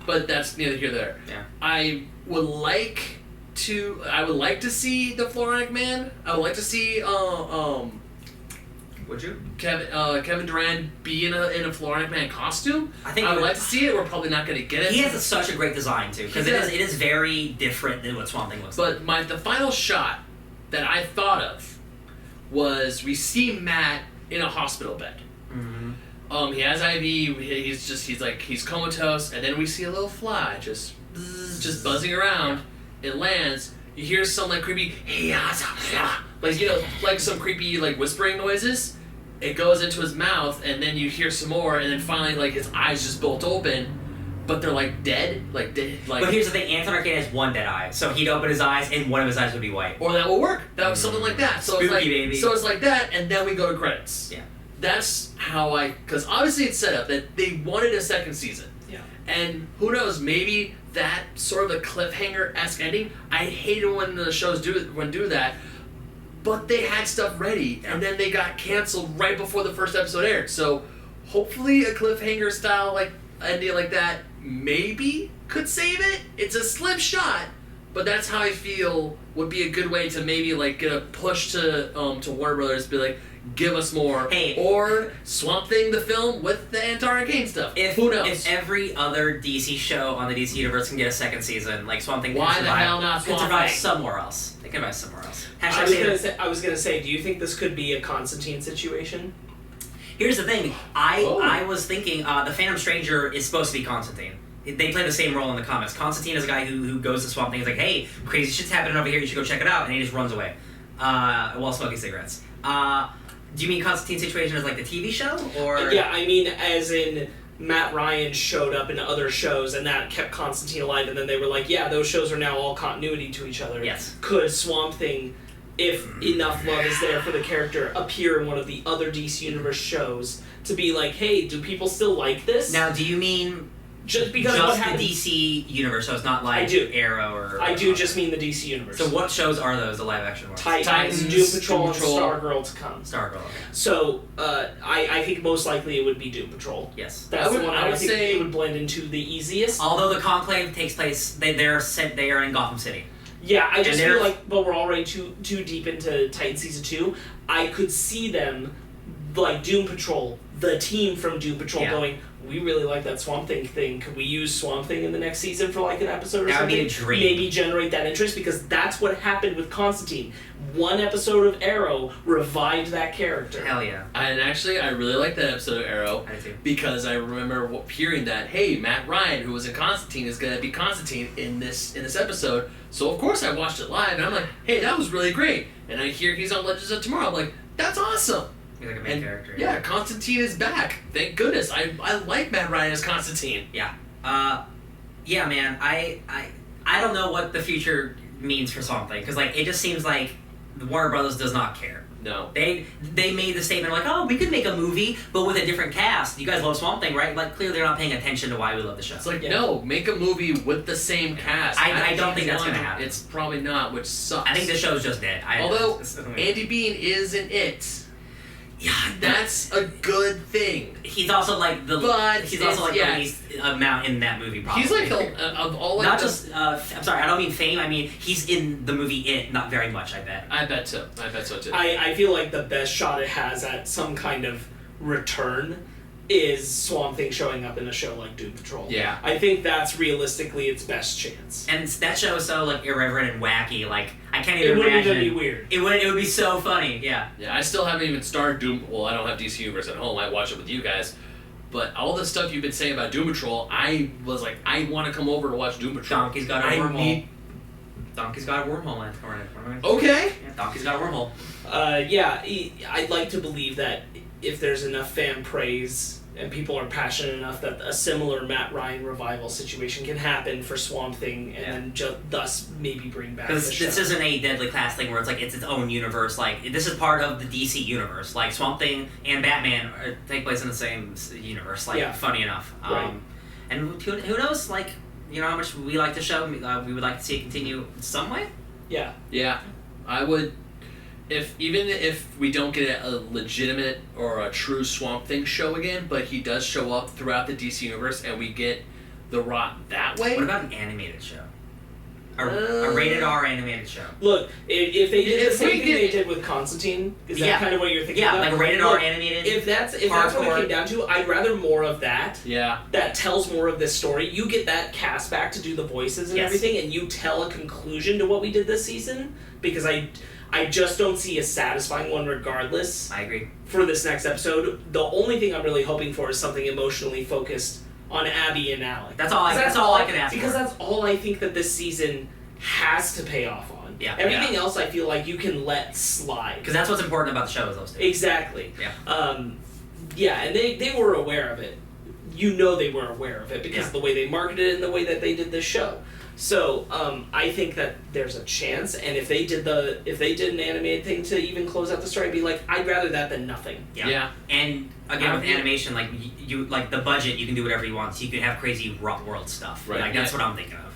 but that's neither here nor there. Yeah. I would like to see the Floronic Man. I would like to see Would you? Kevin Durant be in a Floronic Man costume. I would like to see it. We're probably not going to get it. He has such a great design too, because it is very different than what Swamp Thing looks like. But the final shot that I thought of was we see Matt in a hospital bed. Mm-hmm. He has IV. He's comatose, and then we see a little fly just buzzing around. Yeah. It lands. You hear some like creepy, like some creepy like whispering noises. It goes into his mouth, and then you hear some more, and then finally like his eyes just bolt open. But they're like dead. But here's the thing: Anton Arcade has one dead eye, so he'd open his eyes, and one of his eyes would be white. Or that will work. That was something like that. So Spooky, it's like, baby. So it's like that, and then we go to credits. Yeah. That's how because obviously it's set up that they wanted a second season. Yeah. And who knows? Maybe that sort of a cliffhanger-esque ending. I hate it when the shows do that. But they had stuff ready, and then they got canceled right before the first episode aired. So hopefully a cliffhanger style like idea like that maybe could save it. It's a slim shot, but that's how I feel would be a good way to maybe like get a push to Warner Brothers, be like, give us more. Hey. Or Swamp Thing the film with the Antara Kane stuff. Who knows? If every other DC show on the DC universe can get a second season, like Swamp Thing, Why the hell not can Swamp survive Thing? somewhere else. They can survive somewhere else. I was gonna say, do you think this could be a Constantine situation? Here's the thing. I was thinking the Phantom Stranger is supposed to be Constantine. They play the same role in the comics. Constantine is a guy who goes to Swamp Thing. He's like, hey, crazy shit's happening over here. You should go check it out. And he just runs away while smoking cigarettes. Do you mean Constantine situation as like the TV show? Or Yeah, I mean as in Matt Ryan showed up in other shows and that kept Constantine alive, and then they were like, yeah, those shows are now all continuity to each other. Yes. Could Swamp Thing, if enough love is there for the character, appear in one of the other DC Universe shows to be like, hey, do people still like this? Now, do you mean Just because just what happens, the DC universe, so it's not like I do. Arrow or... I do just mean the DC universe. So what shows are those, the live-action ones? Titans, Doom Patrol, and Stargirl to come. Stargirl, okay. So, I think most likely it would be Doom Patrol. Yes. That's the one I would think say it would blend into the easiest. Although the Conclave takes place, they are in Gotham City. Yeah, I just feel like, but we're already too deep into Titan Season 2. I could see them, like Doom Patrol, the team from Doom Patrol going, we really like that Swamp Thing thing. Could we use Swamp Thing in the next season for like an episode or something? That would be a dream. Maybe generate that interest, because that's what happened with Constantine. One episode of Arrow revived that character. Hell yeah. And actually, I really like that episode of Arrow. I do. Because I remember hearing that, hey, Matt Ryan, who was in Constantine, is going to be Constantine in this episode. So, of course, I watched it live, and I'm like, hey, that was really great. And I hear he's on Legends of Tomorrow. I'm like, that's awesome. He's like a main character. Yeah, Constantine is back. Thank goodness. I like Matt Ryan as Constantine. Yeah. Yeah, man. I don't know what the future means for Swamp Thing, because like it just seems like Warner Brothers does not care. No. They made the statement like, oh, we could make a movie, but with a different cast. You guys love Swamp Thing, right? Like clearly they're not paying attention to why we love the show. It's like, no, make a movie with the same cast. I don't think that's going to happen. It's probably not, which sucks. I think the show's just dead. Although Andy Bean is in it. Yeah, that's a good thing. He's also like the least amount in that movie. Probably he's like of all like not just. I'm sorry, I don't mean fame. I mean he's in the movie It. Not very much. I bet. I bet so. I bet so too. I feel like the best shot it has at some kind of return is Swamp Thing showing up in a show like Doom Patrol. Yeah. I think that's realistically its best chance. And that show is so like irreverent and wacky. Like I can't even imagine. It wouldn't even be weird. It would be so funny. Yeah. Yeah. I still haven't even started Doom. Well, I don't have DC Universe at home. I watch it with you guys. But all the stuff you've been saying about Doom Patrol, I was like, I want to come over to watch Doom Patrol. Donkey's got a wormhole. Donkey's got a wormhole in it. Okay. Yeah, Donkey's got a wormhole. I'd like to believe that if there's enough fan praise and people are passionate enough that a similar Matt Ryan revival situation can happen for Swamp Thing, and then thus maybe bring back the show. This isn't a Deadly Class thing where it's like it's its own universe. Like this is part of the DC universe. Like Swamp Thing and Batman take place in the same universe. Like funny enough. Right. And who knows? Like how much we like the show. We would like to see it continue in some way. Yeah. Yeah, I would. Even if we don't get a legitimate or a true Swamp Thing show again, but he does show up throughout the DC universe and we get The Rock that way. What about an animated show? A rated R animated show. Look, if they did the same thing they did with Constantine, is that kind of what you're thinking about? Yeah, like a rated R animated. If that's what it came down to, I'd rather more of that. Yeah. That tells more of this story. You get that cast back to do the voices and everything, and you tell a conclusion to what we did this season, because I just don't see a satisfying one regardless. I agree. For this next episode, the only thing I'm really hoping for is something emotionally focused on Abby and Alec. That's all I can ask because for. That's all I think that this season has to pay off on. Yeah. Everything else I feel like you can let slide. Because that's what's important about the show is those two. Exactly. Yeah. And they were aware of it. They were aware of it because of the way they marketed it and the way that they did this show. So I think that there's a chance, and if they did an animated thing to even close out the story, I'd be like, I'd rather that than nothing. Yeah. And again, with animation, like you like the budget, you can do whatever you want. So you can have crazy world stuff. Right. Like that's what I'm thinking of.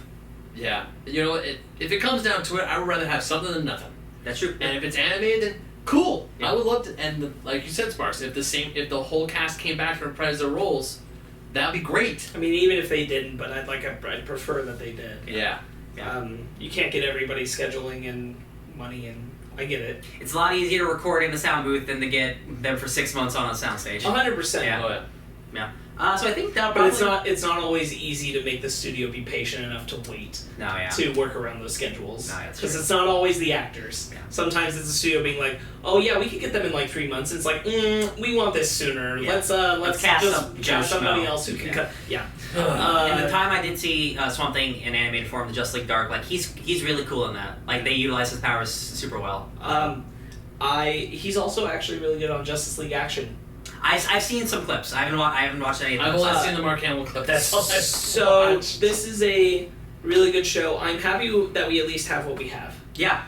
Yeah. You know, if it comes down to it, I would rather have something than nothing. That's true. And if it's animated, then cool. Yeah. I would love to. And like you said, Sparkz, if the whole cast came back to reprise their roles, that'd be great. I mean, even if they didn't, but I'd prefer that they did. Yeah. You can't get everybody scheduling and money, and I get it. It's a lot easier to record in the sound booth than to get them for 6 months on a soundstage. 100%. Yeah. Yeah. So I think that. But it's not always easy to make the studio be patient enough to wait. To work around those schedules. Because it's not always the actors. Yeah. Sometimes it's the studio being like, oh yeah, we could get them in like 3 months. And it's like, we want this sooner. Yeah. Let's cast somebody else who can cut. Yeah. In the time I did see Swamp Thing in animated form, the Justice League Dark, like he's really cool in that. Like they utilize his powers super well. He's also actually really good on Justice League Action. I've seen some clips. I haven't watched any of them. I've only seen the Marc Hamill clip. That's all I've so watched. This is a really good show. I'm happy that we at least have what we have. Yeah.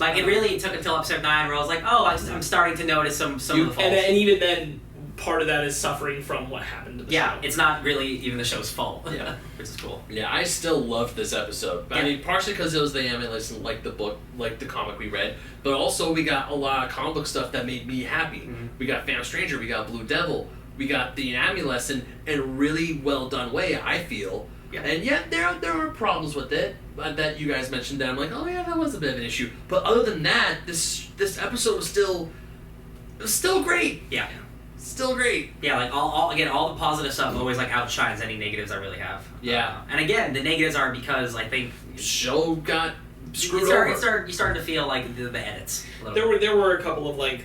Like it really took until episode 9 where I was like, oh, I'm starting to notice some of the faults. And even then, part of that is suffering from what happened to the Yeah, show. it's not really even the show's fault. Yeah. Which is cool. Yeah, I still loved this episode. Yeah. I mean, partially because it was the anime lesson, like the book, like the comic we read, but also we got a lot of comic book stuff that made me happy. Mm-hmm. We got Phantom Stranger, we got Blue Devil, we got the anime lesson in a really well done way, I feel. Yeah. And yet there were problems with it that you guys mentioned that I'm like, oh yeah, that was a bit of an issue. But other than that, this episode was still great. Yeah. Still great. Yeah, like all the positive stuff always like outshines any negatives I really have. Yeah. And again, the negatives are because I think Show got screwed you over. start to feel like the edits. A little bit. There were a couple of like,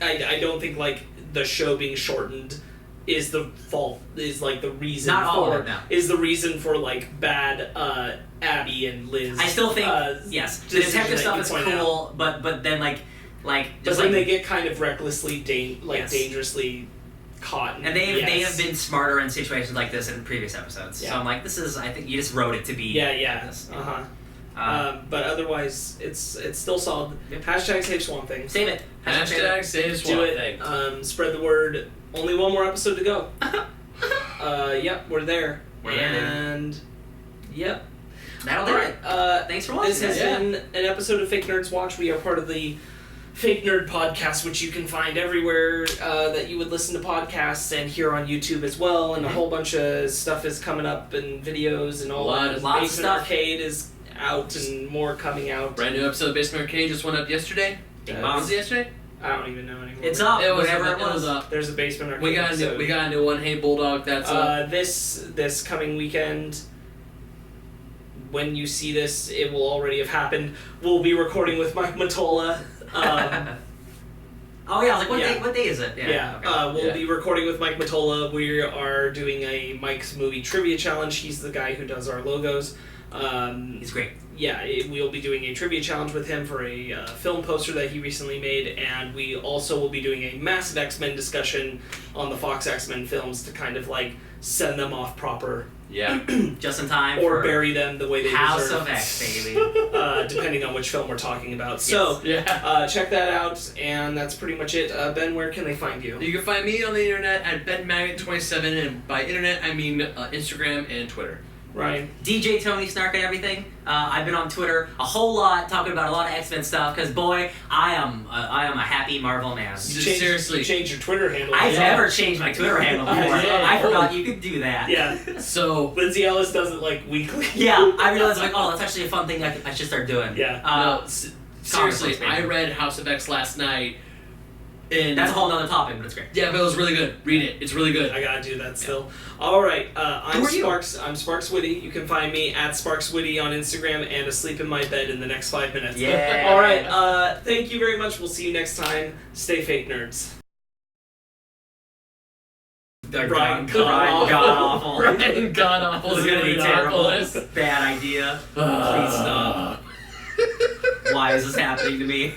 I don't think like the show being shortened is the fault, is like the reason Not all for of it, no. is the reason for like bad Abby and Liz. I still think yes, the decision detective that stuff you is pointed cool, but then like But just then like they get kind of recklessly Yes. dangerously caught. and they yes. have been smarter in situations like this in previous episodes. Yeah. So I'm like, I think you just wrote it to be Yeah. like this. But otherwise, it's still solid. Yep. Hashtag save Swamp Thing. Save it. Hashtag save Do Swamp it. Thing. Spread the word. Only one more episode to go. Yep, we're there. We're there, dude. And yep. That'll do it. Thanks for watching. This has guys. been an episode of Fake Nerds Watch. We are part of the Fake Nerd podcast, which you can find everywhere that you would listen to podcasts and here on YouTube as well. And a whole bunch of stuff is coming up and videos and all Lots that. of Basement stuff. Arcade is out and more coming out. Brand new episode of Basement Arcade just went up yesterday. Bing Uh, Was it yesterday? I don't even know anymore. It's up. It was Whatever up. it was. up. There's a Basement Arcade. We got a episode. new one. Hey Bulldog, that's up. This coming weekend. When you see this, it will already have happened. We'll be recording with Mike Matola. Oh yeah, I was like, Yeah. what day is it? Yeah, okay. we'll Yeah. be recording with Mike Matola. We are doing a Mike's Movie Trivia Challenge. He's the guy who does our logos. He's great. Yeah, we'll be doing a trivia challenge with him for a film poster that he recently made, and we also will be doing a massive X-Men discussion on the Fox X-Men films to kind of like send them off proper Yeah. Just in time or for bury them the way they House deserve. of X, baby. Depending on which film we're talking about. So, Yeah. check that out, and that's pretty much it. Ben, where can they find you? You can find me on the internet at BenMaggot27, and by internet I mean Instagram and Twitter. Ryan? DJ Tony Snark and everything. I've been on Twitter a whole lot, talking about a lot of X-Men stuff. Because boy, I am a happy Marvel man. Seriously. You changed your Twitter handle. I've Yeah. never changed my Twitter handle before. Yeah. I forgot you could do that. Yeah. So Lindsay Ellis does it like weekly. Yeah, I realized like, oh, that's actually a fun thing I should start doing. Yeah. no, seriously, books, baby. I read House of X last night, and That's a whole nother topic, but it's great. yeah, but it was really good. Read it; it's really good. I gotta do that still. All right, I'm Who are you? Sparkz. I'm Sparkz Witty. You can find me at Sparkz Witty on Instagram and asleep in my bed in the next 5 minutes. Yeah. All right. Thank you very much. We'll see you next time. Stay fake nerds. Brian, God awful. Brian God awful. This is gonna be Really terrible. awful. Bad idea. Please stop. Why is this happening to me?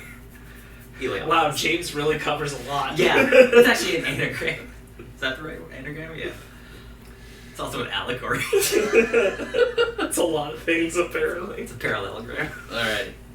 Helios. Wow, James really covers a lot. Yeah, it's actually an anagram. Is that the right word? Anagram? Yeah. It's also an allegory. It's a lot of things apparently. It's a parallelogram. Alrighty.